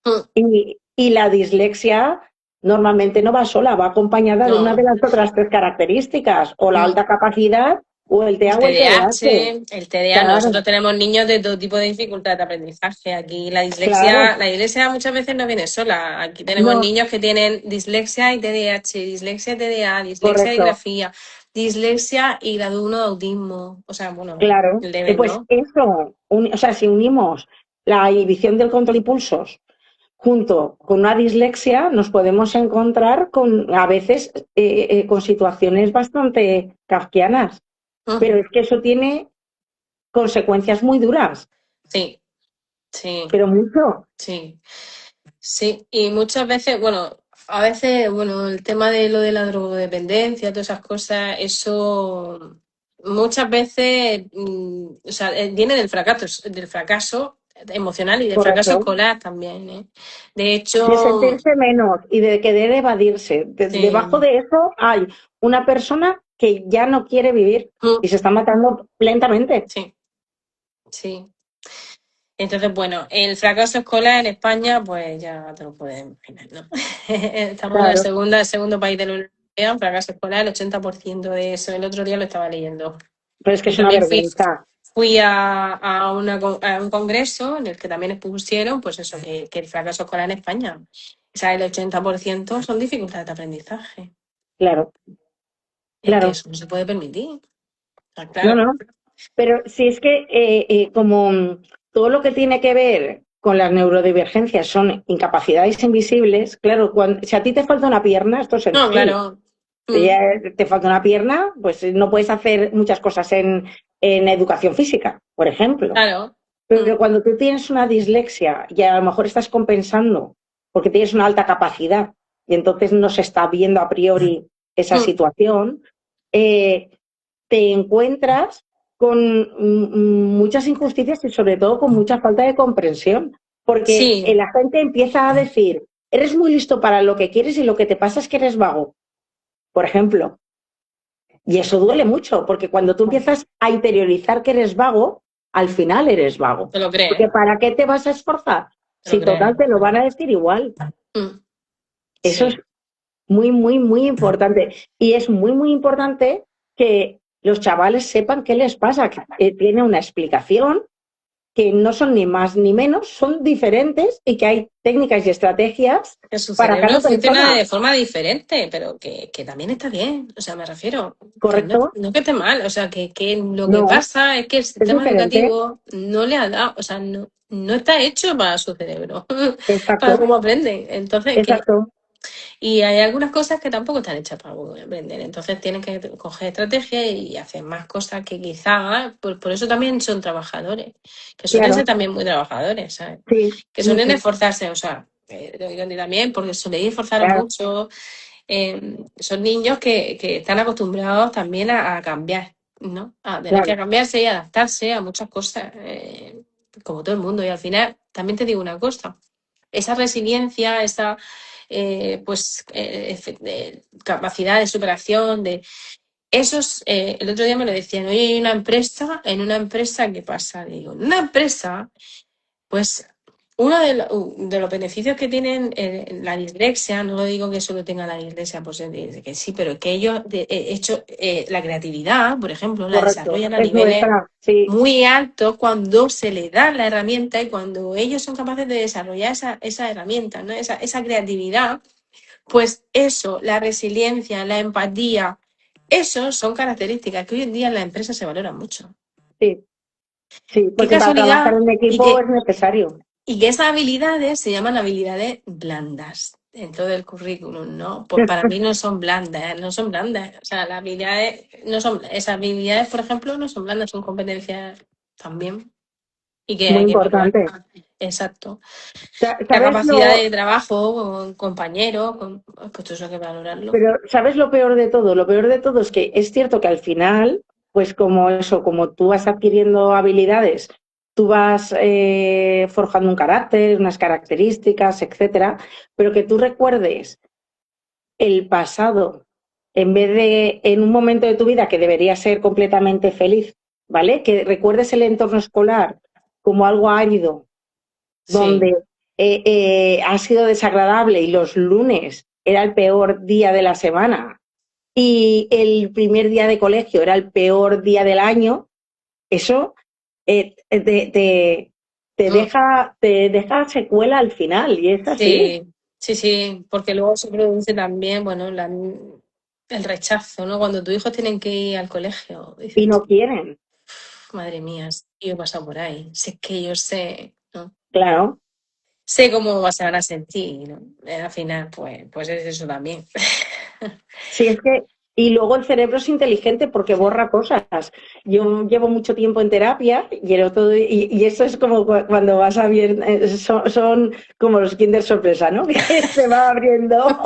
Mm, Y la dislexia normalmente no va sola, va acompañada de una de no. las otras tres características, o la Mm. alta capacidad, o el TEA El o el TDAH. TDAH, el TDA, Claro, nosotros tenemos niños de todo tipo de dificultad de aprendizaje. Aquí claro. la dislexia muchas veces no viene sola. Aquí tenemos No, niños que tienen dislexia y TDAH, dislexia y TDA, dislexia y correcto. grafía, dislexia y grado 1 de autismo. O sea, bueno, Claro, el deben, pues ¿no? eso, o sea, si unimos la inhibición del control de impulsos junto con una dislexia, nos podemos encontrar con, a veces, con situaciones bastante kafkianas. Pero Ujú. es que eso tiene consecuencias muy duras, Sí, sí, pero mucho. sí. Sí, y muchas veces, bueno, a veces, bueno, el tema de lo de la drogodependencia, todas esas cosas, eso muchas veces, o sea, viene del fracaso emocional y del fracaso Correcto. escolar también, ¿eh? De De hecho, sentirse menos y de querer evadirse. Debajo sí, de eso hay una persona que ya no quiere vivir mm, y se está matando lentamente. sí, sí. Entonces, bueno, el fracaso escolar en España, pues ya te lo puedes imaginar, ¿no? Estamos en Claro, el segundo país de la Unión Europea, en fracaso escolar, el 80% de eso. El otro día lo estaba leyendo. pero es que Y es una también vergüenza. fui a un congreso en el que también expusieron, pues eso, que el fracaso escolar en España, o sea, el 80% son dificultades de aprendizaje. Claro, Es que claro. eso no se puede permitir. Está No, claro. no. Pero si es que como todo lo que tiene que ver con las neurodivergencias son incapacidades invisibles, claro, si a ti te falta una pierna, esto es No, sencillo. claro. Si Mm, ya te falta una pierna, pues no puedes hacer muchas cosas en educación física, por ejemplo. claro. Pero Mm, cuando tú tienes una dislexia y a lo mejor estás compensando porque tienes una alta capacidad y entonces no se está viendo a priori esa mm. situación, eh, te encuentras con muchas injusticias y sobre todo con mucha falta de comprensión, porque Sí, la gente empieza a decir, eres muy listo para lo que quieres y lo que te pasa es que eres vago, por ejemplo. Y eso duele mucho, porque cuando tú empiezas a interiorizar que eres vago, al final eres vago. te lo Porque crees, ¿para qué te vas a esforzar? te lo Si crees. total te lo van a decir igual. Mm, Eso es sí. muy, muy, muy importante. Y es muy, muy importante que los chavales sepan qué les pasa, que tiene una explicación, que no son ni más ni menos, son diferentes y que hay técnicas y estrategias Que su para cerebro cada funciona persona, de forma diferente, pero que también está bien. O sea, me refiero, que no, ¿correcto? no que esté mal. O sea, que lo que No, pasa es que el es sistema diferente, educativo no le ha dado, o sea, no está hecho para su cerebro, para exacto, cómo aprende. Entonces, exacto, y hay algunas cosas que tampoco están hechas para aprender. Entonces tienen que coger estrategia y hacer más cosas que quizá, por eso también son trabajadores, que suelen ser claro, también muy trabajadores, ¿sabes? sí, Que suelen mucho, esforzarse, o sea, lo digo a ti también, porque soléis esforzaros claro, mucho. Son niños que están acostumbrados también a cambiar, ¿no? A tener que claro, cambiarse y adaptarse a muchas cosas, como todo el mundo. Y al final, también te digo una cosa, esa resiliencia, esa capacidad de superación, de esos, el otro día me lo decían, oye, hay una empresa, en una empresa, ¿qué pasa? Digo, en una empresa, pues uno de los beneficios que tienen la dislexia, no lo digo que solo tenga la dislexia, pues que sí, pero que ellos, hecho, la creatividad, por ejemplo, la correcto, desarrollan a es niveles nuestra, sí, muy altos cuando se les da la herramienta y cuando ellos son capaces de desarrollar esa herramienta, ¿no? Esa creatividad, pues eso, la resiliencia, la empatía, esos son características que hoy en día en la empresa se valoran mucho. sí, sí, Qué porque para trabajar casualidad en equipo es necesario. y que esas habilidades se llaman habilidades blandas dentro del currículum, ¿no? Pues para mí no son blandas, no son blandas. O sea, las habilidades no son, esas habilidades, por ejemplo, no son blandas, son competencias también y que Muy hay que valorar. importante. Exacto. La ¿Sabes capacidad lo, de trabajo con compañeros, pues todo eso hay que valorarlo. pero sabes lo peor de todo? Lo peor de todo es que es cierto que al final, pues como eso, como tú vas adquiriendo habilidades, tú vas forjando un carácter, unas características, etcétera, pero que tú recuerdes el pasado en vez de en un momento de tu vida que debería ser completamente feliz, ¿vale? Que recuerdes el entorno escolar como algo árido, Sí. donde ha sido desagradable y los lunes era el peor día de la semana y el primer día de colegio era el peor día del año, eso Mm. te deja secuela al final y es así. Sí, sí, sí, porque luego se produce también, bueno, el rechazo, ¿no? Cuando tus hijos tienen que ir al colegio, Y dices no tú, quieren, madre mía, yo he pasado por ahí, si es que yo sé, ¿no? claro. Sé cómo se van a sentir, ¿no? Al final, pues es eso también. Sí, es que, y luego el cerebro es inteligente porque borra cosas. Yo llevo mucho tiempo en terapia y, y eso es como cuando vas a ver, son como los Kinder Sorpresa, ¿no? Que se va abriendo.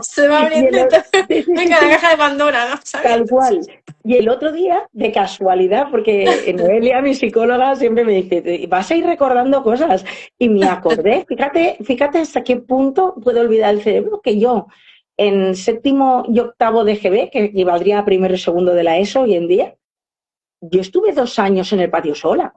Se va Y abriendo todo. sí, sí, sí, Venga, la sí, caja de Pandora, ¿no? ¿Sabes? tal cual. Y el otro día, de casualidad, porque Noelia, mi psicóloga, siempre me dice, vas a ir recordando cosas. Y me acordé, fíjate hasta qué punto puedo olvidar el cerebro, que yo en séptimo y octavo de GB, que equivaldría a primero y segundo de la ESO hoy en día, yo estuve 2 años en el patio sola.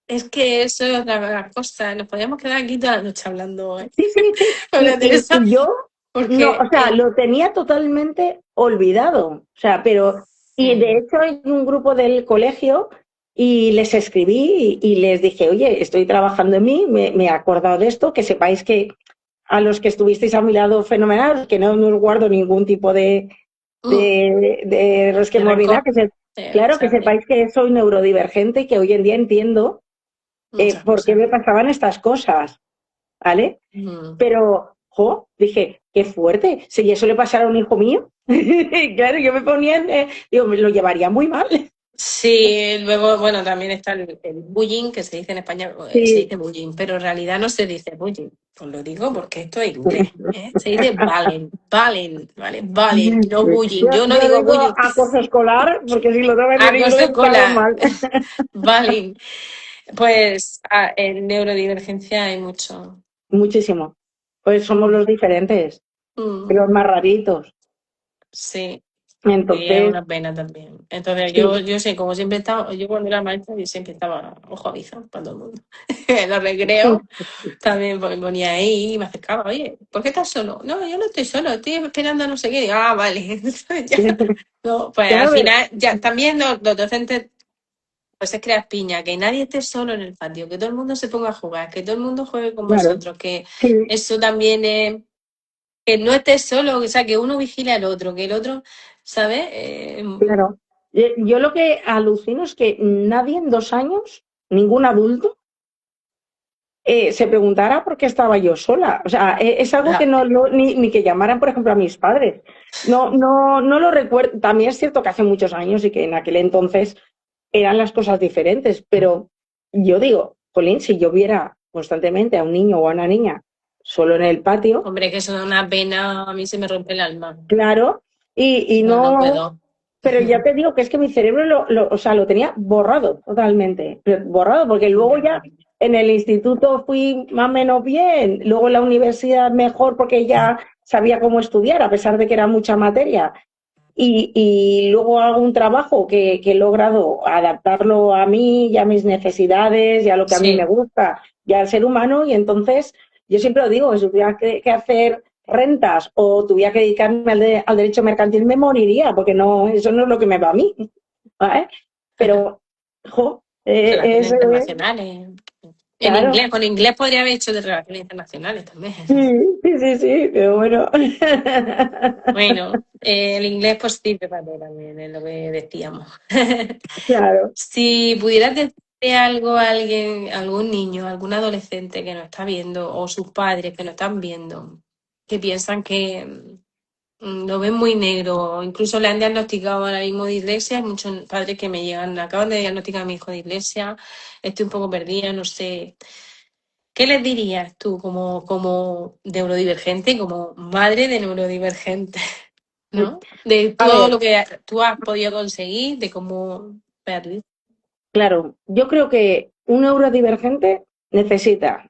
Es que eso es otra cosa. Nos podríamos quedar aquí toda la noche hablando, ¿eh? Sí, sí, sí. Con la Teresa, Y yo, no, porque o sea, lo tenía totalmente olvidado. O sea, pero, y de sí. hecho hay un grupo del colegio y les escribí y les dije, oye, estoy trabajando en mí, me he acordado de esto, que sepáis que a los que estuvisteis a mi lado fenomenal, que no os guardo ningún tipo Mm, de de resquemor ni nada, rencor. claro, que Sabe, sepáis que soy neurodivergente y que hoy en día entiendo muchas por qué cosas. me pasaban estas cosas, ¿vale? Mm. Pero, jo, dije, qué fuerte. Si eso le pasara a un hijo mío, claro, yo me ponía, digo, me lo llevaría muy mal. Sí, luego, bueno, también está el bullying, que se dice en español, se Sí, dice bullying, pero en realidad no se dice bullying. Os lo digo porque esto es inglés, ¿eh? Se dice bullying, ¿vale? Bullying, no bullying. Yo no yo digo digo bullying. acoso escolar, porque si lo saben en Acoso inglés estamos escolar, mal. bullying. Pues en neurodivergencia hay mucho. Muchísimo. Pues somos Mm, los diferentes, mm, los más raritos. sí. Y es Entonces, una pena también. Entonces, sí, yo sé, como siempre estaba, yo cuando era maestra, yo siempre estaba ojo avisado para todo el mundo. En los recreos también me ponía ahí y me acercaba, oye, ¿por qué estás solo? No, yo no estoy solo, estoy esperando a no sé qué. Digo, ah, vale. Entonces ya, no, pues al claro, final, ya también los docentes, pues es crear piña, que nadie esté solo en el patio, que todo el mundo se ponga a jugar, que todo el mundo juegue con claro, vosotros, que sí, eso también es, que no estés solo, o sea, que uno vigile al otro, que el otro, ¿sabes? claro. Yo lo que alucino es que nadie en 2 años, ningún adulto, se preguntara por qué estaba yo sola. O sea, es algo que Ya, ni que llamaran, por ejemplo, a mis padres. No lo recuerdo. También es cierto que hace muchos años y que en aquel entonces eran las cosas diferentes, pero yo digo, Colín, si yo viera constantemente a un niño o a una niña solo en el patio, hombre, que eso es una pena, a mí se me rompe el alma. claro, y No, no no, puedo. pero ya te digo que es que mi cerebro o sea, lo tenía borrado totalmente, pero borrado, porque luego ya en el instituto fui más o menos bien, luego en la universidad mejor porque ya sabía cómo estudiar, a pesar de que era mucha materia. Y luego hago un trabajo que he logrado adaptarlo a mí y a mis necesidades y a lo que a mí me Sí, gusta y al ser humano. Y entonces, yo siempre lo digo, si tuviera que hacer rentas o tuviera que dedicarme al derecho mercantil, me moriría, porque no, eso no es lo que me va a mí. ¿Vale? Pero, jo, relaciones eso es, internacionales. En claro. inglés, con inglés podría haber hecho de relaciones internacionales también. Sí, sí, sí, sí, pero bueno. Bueno, el inglés pues sirve para todo también, es lo que decíamos. Claro. Si pudieras decirle algo a alguien, algún niño, algún adolescente que nos está viendo, o sus padres que nos están viendo, que piensan que lo ven muy negro, incluso le han diagnosticado ahora mismo dislexia, hay muchos padres que me llegan, acaban de diagnosticar a mi hijo dislexia, estoy un poco perdida, no sé. ¿Qué les dirías tú como neurodivergente, como madre de neurodivergente, ¿no? De A todo ver, lo que tú has podido conseguir, de cómo ve a tu hijo. claro, yo creo que un neurodivergente necesita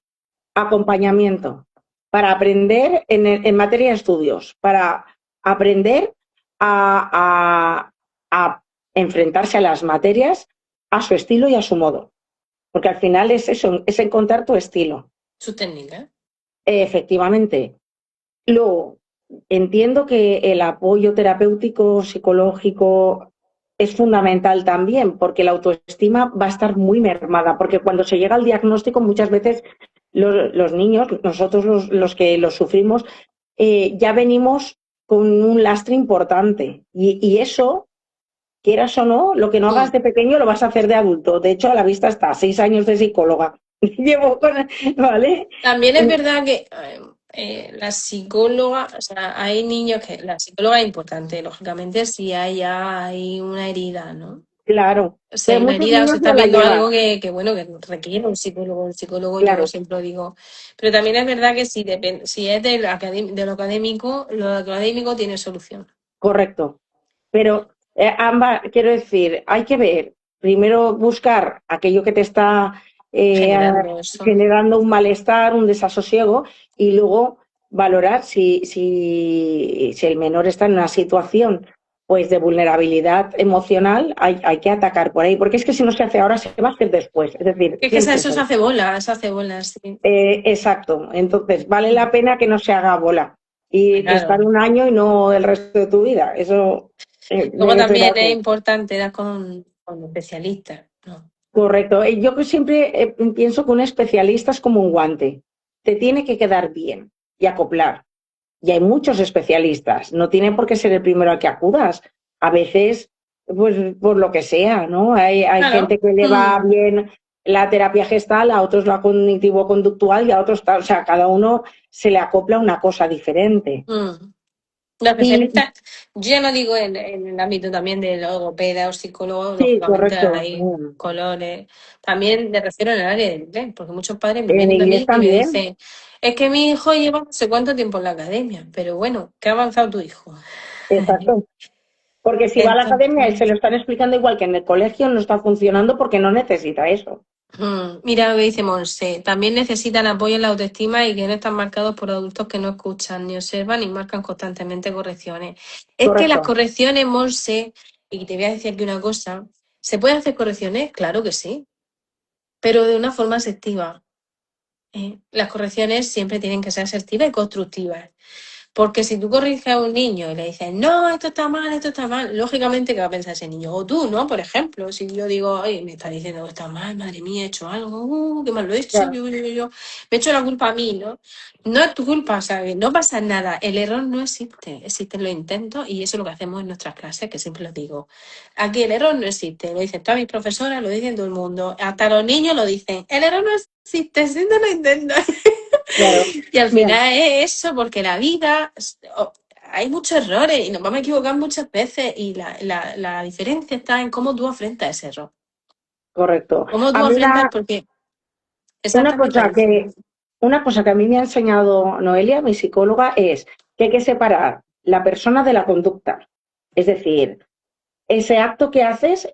acompañamiento para aprender en materia de estudios, para aprender a, a enfrentarse a las materias a su estilo y a su modo. Porque al final es eso, es encontrar tu estilo. Su técnica. Efectivamente. Luego, entiendo que el apoyo terapéutico, psicológico, es fundamental también, porque la autoestima va a estar muy mermada, porque cuando se llega al diagnóstico, muchas veces los niños, nosotros los que los sufrimos, ya venimos con un lastre importante. Y eso, quieras o no, lo que no hagas Mm. de pequeño lo vas a hacer de adulto. De hecho, a la vista está, 6 años de psicóloga. Llevo con, ¿vale? También es verdad que la psicóloga, o sea, hay niños que la psicóloga es importante, lógicamente, si hay una herida, ¿no? Claro, O sea, pero hay una muchos herida o se niños está no la viendo algo llevan. bueno, que requiere un psicólogo. El psicólogo, yo Claro, siempre lo digo. Pero también es verdad que si es de lo académico tiene solución. correcto. Pero ambas, quiero decir, hay que ver, primero buscar aquello que te está eh, Generando eso. generando un malestar, un desasosiego, y luego valorar si el menor está en una situación pues de vulnerabilidad emocional, hay que atacar por ahí, porque es que si no se hace ahora, se va a hacer después, es decir, Es que siempre eso será. se hace bola, sí. Exacto, entonces vale la pena que no se haga bola y estar Claro. 1 año y no el resto de tu vida, eso Luego debe ser también es así. importante dar con especialistas, ¿no? Correcto. Yo que siempre pienso que un especialista es como un guante. Te tiene que quedar bien y acoplar. Y hay muchos especialistas. No tiene por qué ser el primero al que acudas. A veces, pues por lo que sea, ¿no? Hay Claro. gente que le va bien la terapia gestal, a otros la cognitivo-conductual y a otros tal. O sea, cada uno se le acopla una cosa diferente. Mm. Los Y especialistas, yo ya no digo en el ámbito también de logopeda o psicólogo, sí, lógicamente correcto. hay colores. También me refiero en el área del inglés, porque muchos padres me En vienen a inglés mí y me también. dicen, es que mi hijo lleva no sé cuánto tiempo en la academia, pero bueno, ¿qué ha avanzado tu hijo? Exacto. Porque si va a la academia y se Entonces, lo están explicando igual que en el colegio, no está funcionando porque no necesita eso. Mira lo que dice Monse. También necesitan apoyo en la autoestima y que no están marcados por adultos que no escuchan, ni observan, ni marcan constantemente correcciones. Es que las Correcto. correcciones, Monse, y te voy a decir aquí una cosa, ¿se pueden hacer correcciones? Claro que sí, pero de una forma asertiva. Las correcciones siempre tienen que ser asertivas y constructivas. Porque si tú corriges a un niño y le dices, no, esto está mal, lógicamente, ¿qué va a pensar ese niño? O tú, ¿no? Por ejemplo, si yo digo, oye, me está diciendo que está mal, madre mía, he hecho algo, qué mal lo he hecho, Claro, me he hecho la culpa a mí, ¿no? No es tu culpa, ¿sabes? No pasa nada, el error no existe, existen los intentos y eso es lo que hacemos en nuestras clases, que siempre lo digo. Aquí el error no existe, lo dicen todas mis profesoras, lo dicen todo el mundo, hasta los niños lo dicen, el error no existe, siempre lo intentas. claro. Y al Mira, final es eso, porque la vida, hay muchos errores y nos vamos a equivocar muchas veces y la diferencia está en cómo tú afrentas ese error. correcto. Cómo A tú mí afrentas, porque una exactamente cosa eso. una cosa que a mí me ha enseñado Noelia, mi psicóloga, es que hay que separar la persona de la conducta. Es decir, ese acto que haces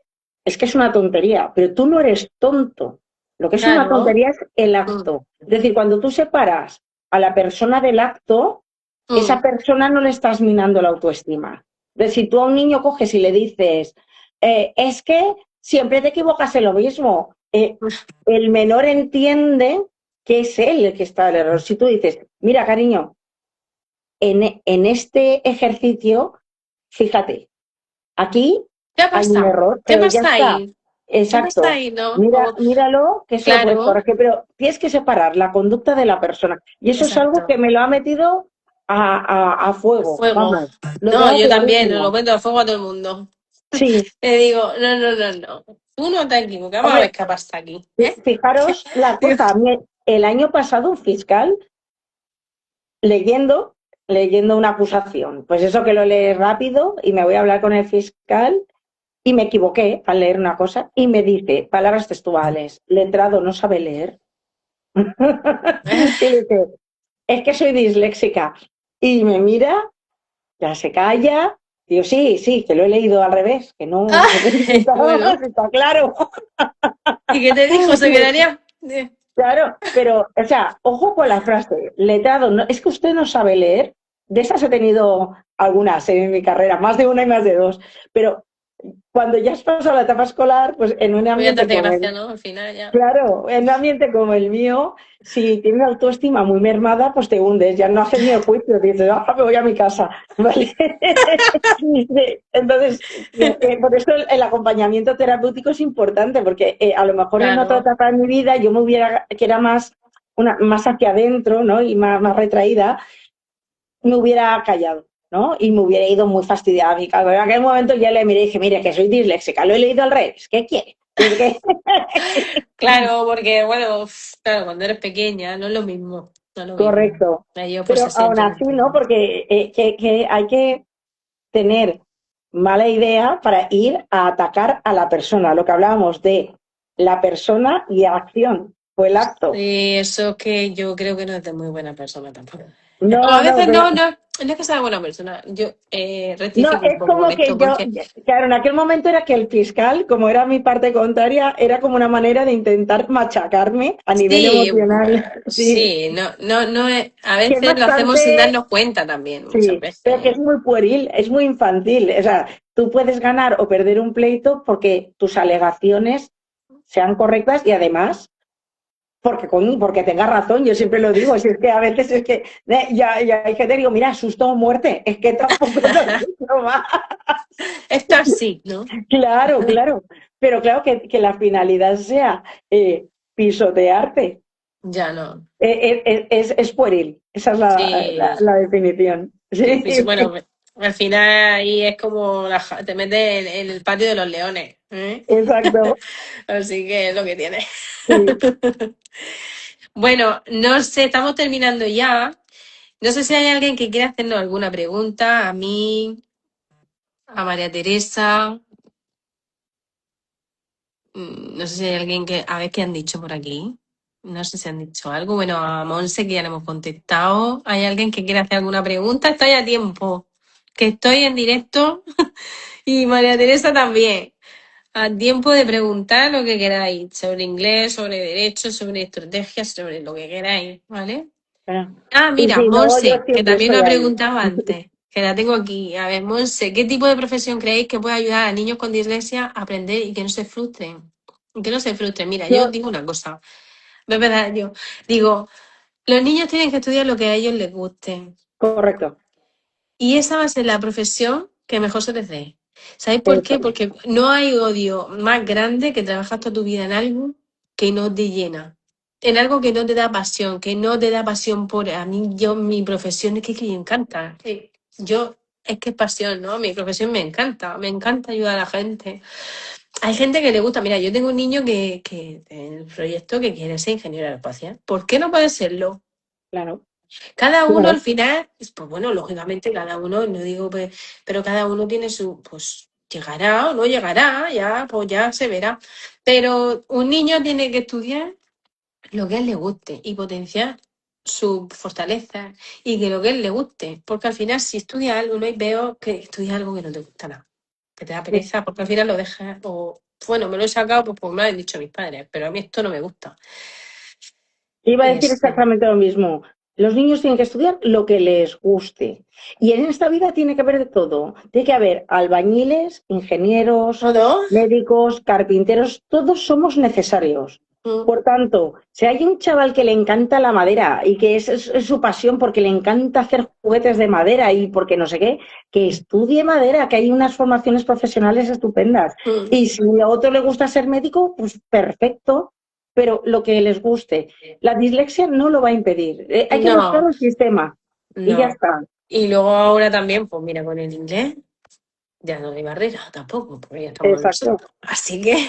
es que es una tontería, pero tú no eres tonto. Lo que es una Claro. tontería es el Mm, acto. Es decir, cuando tú separas a la persona del acto, esa mm. persona no le estás minando la autoestima. Es decir, si tú a un niño coges y le dices, es que siempre te equivocas en lo mismo, el menor entiende que es él el que está en el error. Si tú dices, mira, cariño, en este ejercicio, fíjate, aquí ¿Qué ha hay un pasado? error, ¿Qué pero ya pasa está. ahí? ¿Qué pasa Exacto. ahí? ¿No? Mira, Como, míralo, que eso lo puedes claro, corregir, pero tienes que separar la conducta de la persona. Y eso es algo que exacto. me lo ha metido a fuego, Fuego. vamos, lo No, tengo yo también, lo clarísimo. meto a fuego a todo el mundo. Sí, Le digo, no, no, no, no. Tú no te equivocas, vamos a ver hombre, qué pasa aquí. ¿Eh? fijaros la cosa, el año pasado un fiscal leyendo, leyendo una acusación, pues eso que lo lees rápido y me voy a hablar con el fiscal y me equivoqué al leer una cosa y me dice, palabras textuales, letrado no sabe leer. Y le dice, es que soy disléxica. Y me mira, ya se calla. Digo, sí, sí, que lo he leído al revés, que no, que está, Bueno, está claro. ¿y qué te dijo? ¿Se quedaría? Claro, pero, o sea, ojo con la frase, letrado, no, es que usted no sabe leer. De esas he tenido algunas en mi carrera, más de una y más de dos, pero cuando ya has pasado la etapa escolar, pues en un Pues ya te ambiente hace como gracia, el, ¿no? Al final ya. claro, en un ambiente como el mío, si tienes autoestima muy mermada, pues te hundes, ya no haces ni el juicio, dices, ah, me voy a mi casa, ¿vale? Entonces, por eso el acompañamiento terapéutico es importante, porque a lo mejor en otra Claro, etapa de mi vida yo me hubiera, que era más, más hacia adentro, ¿no? Y más retraída, me hubiera callado, ¿no? Y me hubiera ido muy fastidiada. En aquel momento ya le miré y dije, mire, que soy disléxica, lo he leído al revés, ¿qué quiere? Es que... claro, porque bueno, claro, cuando eres pequeña no es lo mismo, no es lo mismo. Correcto. Ellos pues se Pero aún sienten un así, ¿no? poco. Porque que hay que tener mala idea para ir a atacar a la persona. Lo que hablábamos de la persona y acción, o el acto. Sí, eso es que yo creo que no es de muy buena persona tampoco. O a No, no, veces pero no, no, no es que sea buena persona. Yo no, rectifico un es poco con como que esto yo, porque claro, en aquel momento era que el fiscal, como era mi parte contraria, era como una manera de intentar machacarme a nivel sí, emocional. Sí, sí, no, no, no es, a que es veces lo hacemos sin bastante. darnos cuenta también, muchas Sí, veces, pero que es ¿eh? muy pueril, es muy infantil. O sea, tú puedes ganar o perder un pleito porque tus alegaciones sean correctas y además porque tengas razón. Yo siempre lo digo, si es que a veces es que ya hay gente que digo, mira, susto o muerte, es que tampoco es mucho más. Esto así, ¿no? Claro, claro. Pero claro que la finalidad sea pisotearte. Ya no. Es pueril, esa es Sí, la definición. sí, Sí, bueno, al final ahí es como te metes en el patio de los leones, ¿eh? exacto. Así que es lo que tiene. Sí. Bueno, no sé, estamos terminando ya. No sé si hay alguien que quiera hacernos alguna pregunta a mí, a María Teresa. No sé si hay alguien que... A ver qué han dicho por aquí. No sé si han dicho algo. Bueno, a Monse que ya le hemos contestado. ¿Hay alguien que quiera hacer alguna pregunta? Estoy a tiempo. Que estoy en directo y María Teresa también. a tiempo de preguntar lo que queráis, sobre inglés, sobre derecho, sobre estrategias, sobre lo que queráis, ¿vale? Claro. Ah, Y mira, si no, yo Monse, que siempre también lo estoy ha ahí. preguntado antes, que la tengo aquí. A ver, Monse, ¿qué tipo de profesión creéis que puede ayudar a niños con dislexia a aprender y que no se frustren? Y que no se frustren. Mira, yo os Yo, digo una cosa, de verdad, yo digo, los niños tienen que estudiar lo que a ellos les guste. correcto. Y esa va a ser la profesión que mejor se les dé. ¿Sabéis por Eso qué? Porque no hay odio más grande que trabajar toda tu vida en algo que no te llena. En algo que no te da pasión, que no te da pasión por a mí, yo, mi profesión es que me encanta. Yo, es que es pasión, ¿no? Mi profesión me encanta ayudar a la gente. Hay gente que le gusta, mira, yo tengo un niño que en el proyecto que quiere ser ingeniero aeroespacial. ¿Por qué no puede serlo? claro, Cada uno al claro. final, pues bueno, lógicamente cada uno, no digo, pero cada uno tiene su, pues llegará o no llegará, ya, pues ya se verá. Pero un niño tiene que estudiar lo que a él le guste y potenciar su fortaleza y que lo que a él le guste. Porque al final, si estudia algo, no hay peor que estudiar algo que no te gusta nada, que te da pereza, porque al final lo dejas, o bueno, me lo he sacado, pues me lo han dicho mis padres, pero a mí esto no me gusta. Iba a Y decir esto, exactamente lo mismo. Los niños tienen que estudiar lo que les guste. Y en esta vida tiene que haber de todo. Tiene que haber albañiles, ingenieros, ¿todo? médicos, carpinteros, todos somos necesarios. Mm, Por tanto, si hay un chaval que le encanta la madera y que es su pasión porque le encanta hacer juguetes de madera y porque no sé qué, que estudie madera, que hay unas formaciones profesionales estupendas. mm. Y si a otro le gusta ser médico, pues perfecto, pero lo que les guste. La dislexia no lo va a impedir. Hay que buscar No, un sistema y ya no. está. Y luego ahora también, pues mira, con el inglés ya no hay barrera tampoco, porque ya estamos Exacto. nosotros. Así que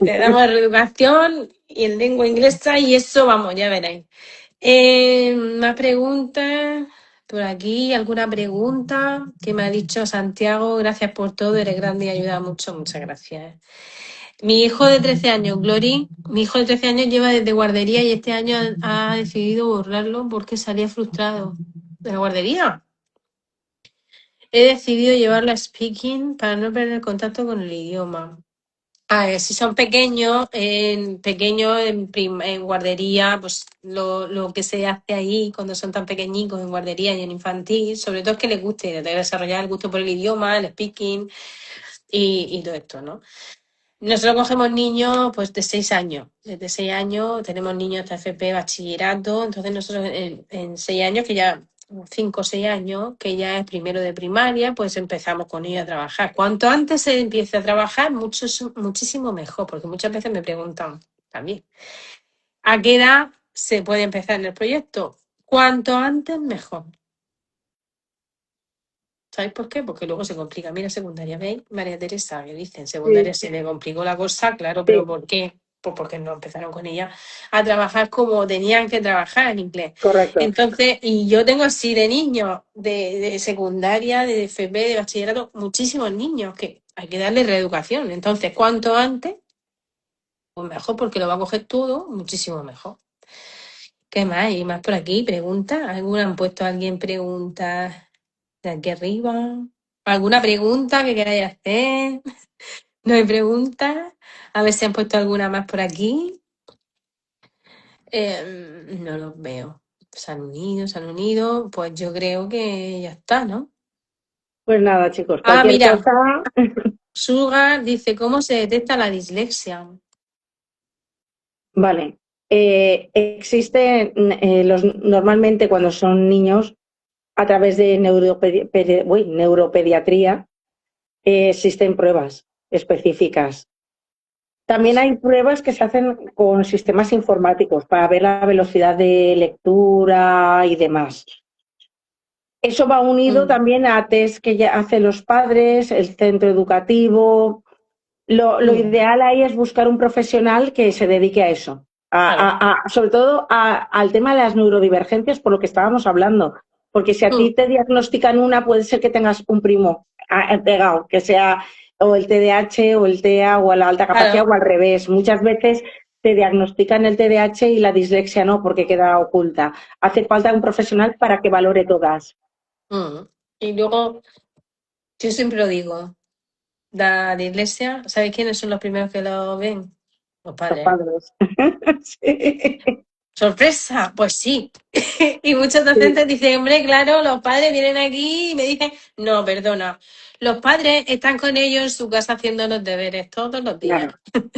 le damos reeducación y en lengua inglesa y eso, vamos, ya veréis. Más preguntas por aquí, alguna pregunta que me ha dicho Santiago, gracias por todo, eres grande y ayuda mucho, muchas gracias. Mi hijo de 13 años, Glory, mi hijo de 13 años lleva desde guardería y este año ha decidido borrarlo porque salía frustrado de la guardería. He decidido llevarlo a speaking para no perder el contacto con el idioma. Si son pequeños en guardería, pues lo que se hace ahí cuando son tan pequeñicos en guardería y en infantil, sobre todo es que les guste desarrollar el gusto por el idioma, el speaking y todo esto, ¿no? Nosotros cogemos niños pues de 6 años. Desde 6 años tenemos niños hasta FP, bachillerato. Entonces nosotros en 6 años, que ya 5 o 6 años, que ya es primero de primaria, pues empezamos con ellos a trabajar. Cuanto antes se empiece a trabajar, muchísimo mejor, porque muchas veces me preguntan también, ¿a qué edad se puede empezar en el proyecto? Cuanto antes, mejor. ¿Sabéis por qué? Porque luego se complica. Mira, secundaria, ¿veis? María Teresa, que dice, en secundaria Sí, se le complicó la cosa, claro, pero sí, ¿por qué? Pues porque no empezaron con ella a trabajar como tenían que trabajar en inglés. correcto. Entonces, y yo tengo así de niños, de secundaria, de FP, de bachillerato, muchísimos niños que hay que darle reeducación. Entonces, cuanto antes, pues mejor, porque lo va a coger todo muchísimo mejor. ¿Qué más? ¿Hay más por aquí? ¿Preguntas? ¿Alguna han puesto alguien preguntas de aquí arriba? ¿Alguna pregunta que queráis hacer? ¿No hay preguntas? A ver si han puesto alguna más por aquí. No los veo. Se han unido, se han unido. Pues yo creo que ya está, ¿no? Pues nada, chicos, Ah, cualquier mira, cosa, Sugar dice, ¿cómo se detecta la dislexia? vale. Existe normalmente cuando son niños a través de neuropediatría, existen pruebas específicas. También hay pruebas que se hacen con sistemas informáticos para ver la velocidad de lectura y demás. Eso va unido Mm, también a test que ya hacen los padres, el centro educativo. Lo mm, ideal ahí es buscar un profesional que se dedique a eso, claro. sobre todo al tema de las neurodivergencias, por lo que estábamos hablando. Porque si a ti Mm, te diagnostican una, puede ser que tengas un primo pegado, que sea o el TDAH o el TEA o la alta capacidad claro. o al revés. Muchas veces te diagnostican el TDAH y la dislexia no, porque queda oculta. Hace falta un profesional para que valore todas. Mm. Y luego, yo siempre lo digo. de iglesia, ¿sabéis quiénes son los primeros que lo ven? Los Los padres. padres. Sí, ¡Sorpresa! Pues sí. Y muchos sí, docentes dicen, hombre, claro, los padres vienen aquí y me dicen, no, perdona, los padres están con ellos en su casa haciendo los deberes todos los días. claro.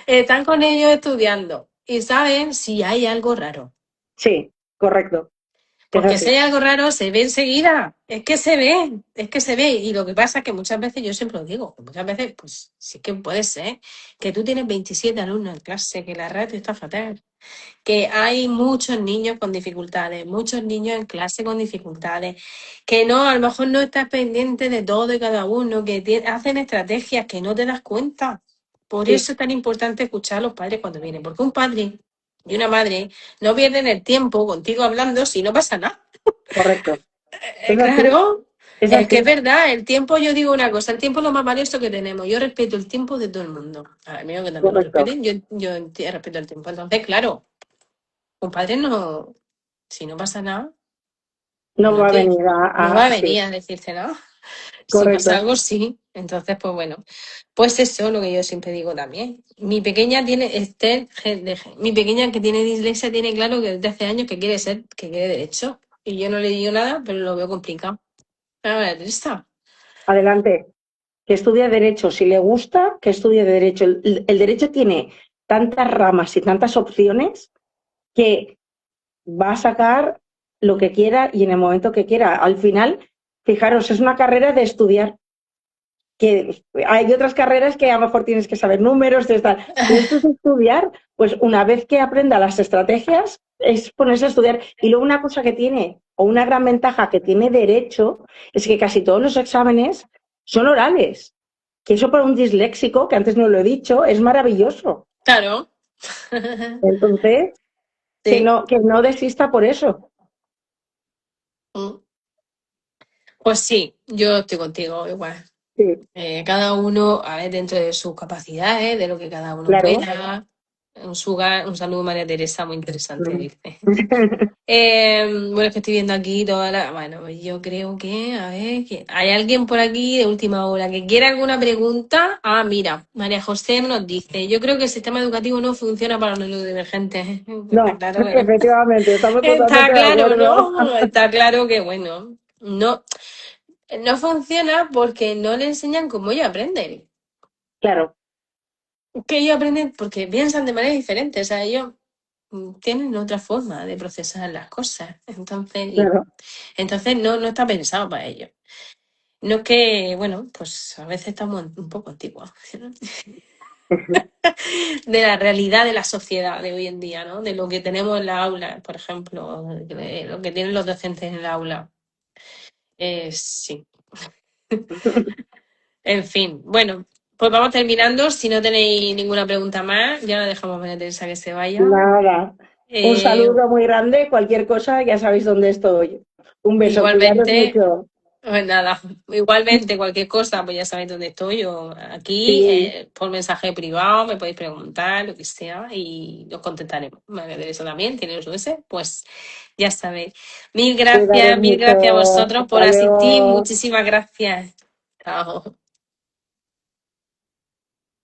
Están con ellos estudiando y saben si hay algo raro. Sí, correcto. Es Porque si así. hay algo raro, se ve enseguida. Es que se ve, es que se ve. Y lo que pasa es que muchas veces, yo siempre lo digo, que muchas veces, pues sí que puede ser que tú tienes 27 alumnos en clase, que la ratio está fatal, que hay muchos niños con dificultades, muchos niños en clase con dificultades, que no, a lo mejor no estás pendiente de todo y cada uno, que hacen estrategias que no te das cuenta. Por Sí, eso es tan importante escuchar a los padres cuando vienen, porque un padre y una madre no pierden el tiempo contigo hablando si no pasa nada. correcto. Es así, Claro, es es que es así, verdad, el tiempo, yo digo una cosa, el tiempo es lo más valioso que tenemos. Yo respeto el tiempo de todo el mundo. A mí que también lo correcto. respeten, yo respeto el tiempo. Entonces, claro, un padre no, si no pasa nada, No no va a te, venir no va a sí, venir a decirte nada. Si pasa correcto. algo, sí. Entonces, pues bueno, pues eso es lo que yo siempre digo también. Mi pequeña tiene, mi pequeña que tiene dislexia tiene claro que desde hace años que quiere derecho. Y yo no le digo nada, pero lo veo complicado. A ver, está. Adelante. Que estudie Derecho. Si le gusta, que estudie Derecho. El Derecho tiene tantas ramas y tantas opciones que va a sacar lo que quiera y en el momento que quiera. Al final, fijaros, es una carrera de estudiar. Que hay otras carreras que a lo mejor tienes que saber números, de tal. Pero esto es estudiar, pues una vez que aprenda las estrategias, es ponerse a estudiar. Y luego una cosa que tiene, o una gran ventaja que tiene Derecho, es que casi todos los exámenes son orales. Que eso para un disléxico, que antes no lo he dicho, es maravilloso. Claro. Entonces, Sí. que no desista por eso. Mm. Pues sí, yo estoy contigo igual. Sí, Cada uno, a ver, dentro de sus capacidades, de lo que cada uno claro. pueda. Un saludo, María Teresa, muy interesante, Mm. dice. Bueno, es que estoy viendo aquí toda la. Bueno, yo creo que, a ver, que hay alguien por aquí de última hora que quiera alguna pregunta. Ah, mira, María José nos dice: Yo creo que el sistema educativo no funciona para los neurodivergentes. Está No, claro que no. efectivamente, estamos Está totalmente de claro, acuerdo. ¿no? Está claro que, bueno, no, no funciona porque no le enseñan cómo ellos aprenden. Claro, Que ellos aprenden porque piensan de manera diferente. O sea, ellos tienen otra forma de procesar las cosas. claro. Entonces no está pensado para ellos. No es que, bueno, pues a veces estamos un poco antiguos, ¿no? De la realidad de la sociedad de hoy en día, ¿no? De lo que tenemos en la aula, por ejemplo, de lo que tienen los docentes en la aula. Sí. En fin, bueno, pues vamos terminando. Si no tenéis ninguna pregunta más, ya la dejamos a María Teresa que se vaya. Nada. Un Eh, saludo muy grande. Cualquier cosa, ya sabéis dónde estoy. Un beso. Cuidaros igualmente, mucho. pues nada, igualmente cualquier cosa, pues ya sabéis dónde estoy yo aquí, Sí, por mensaje privado, me podéis preguntar, lo que sea, y os contestaremos. María Teresa también tiene los US, pues ya sabéis. cuidaros Mil gracias a mucho. vosotros por Hasta asistir, luego. muchísimas gracias. Chao.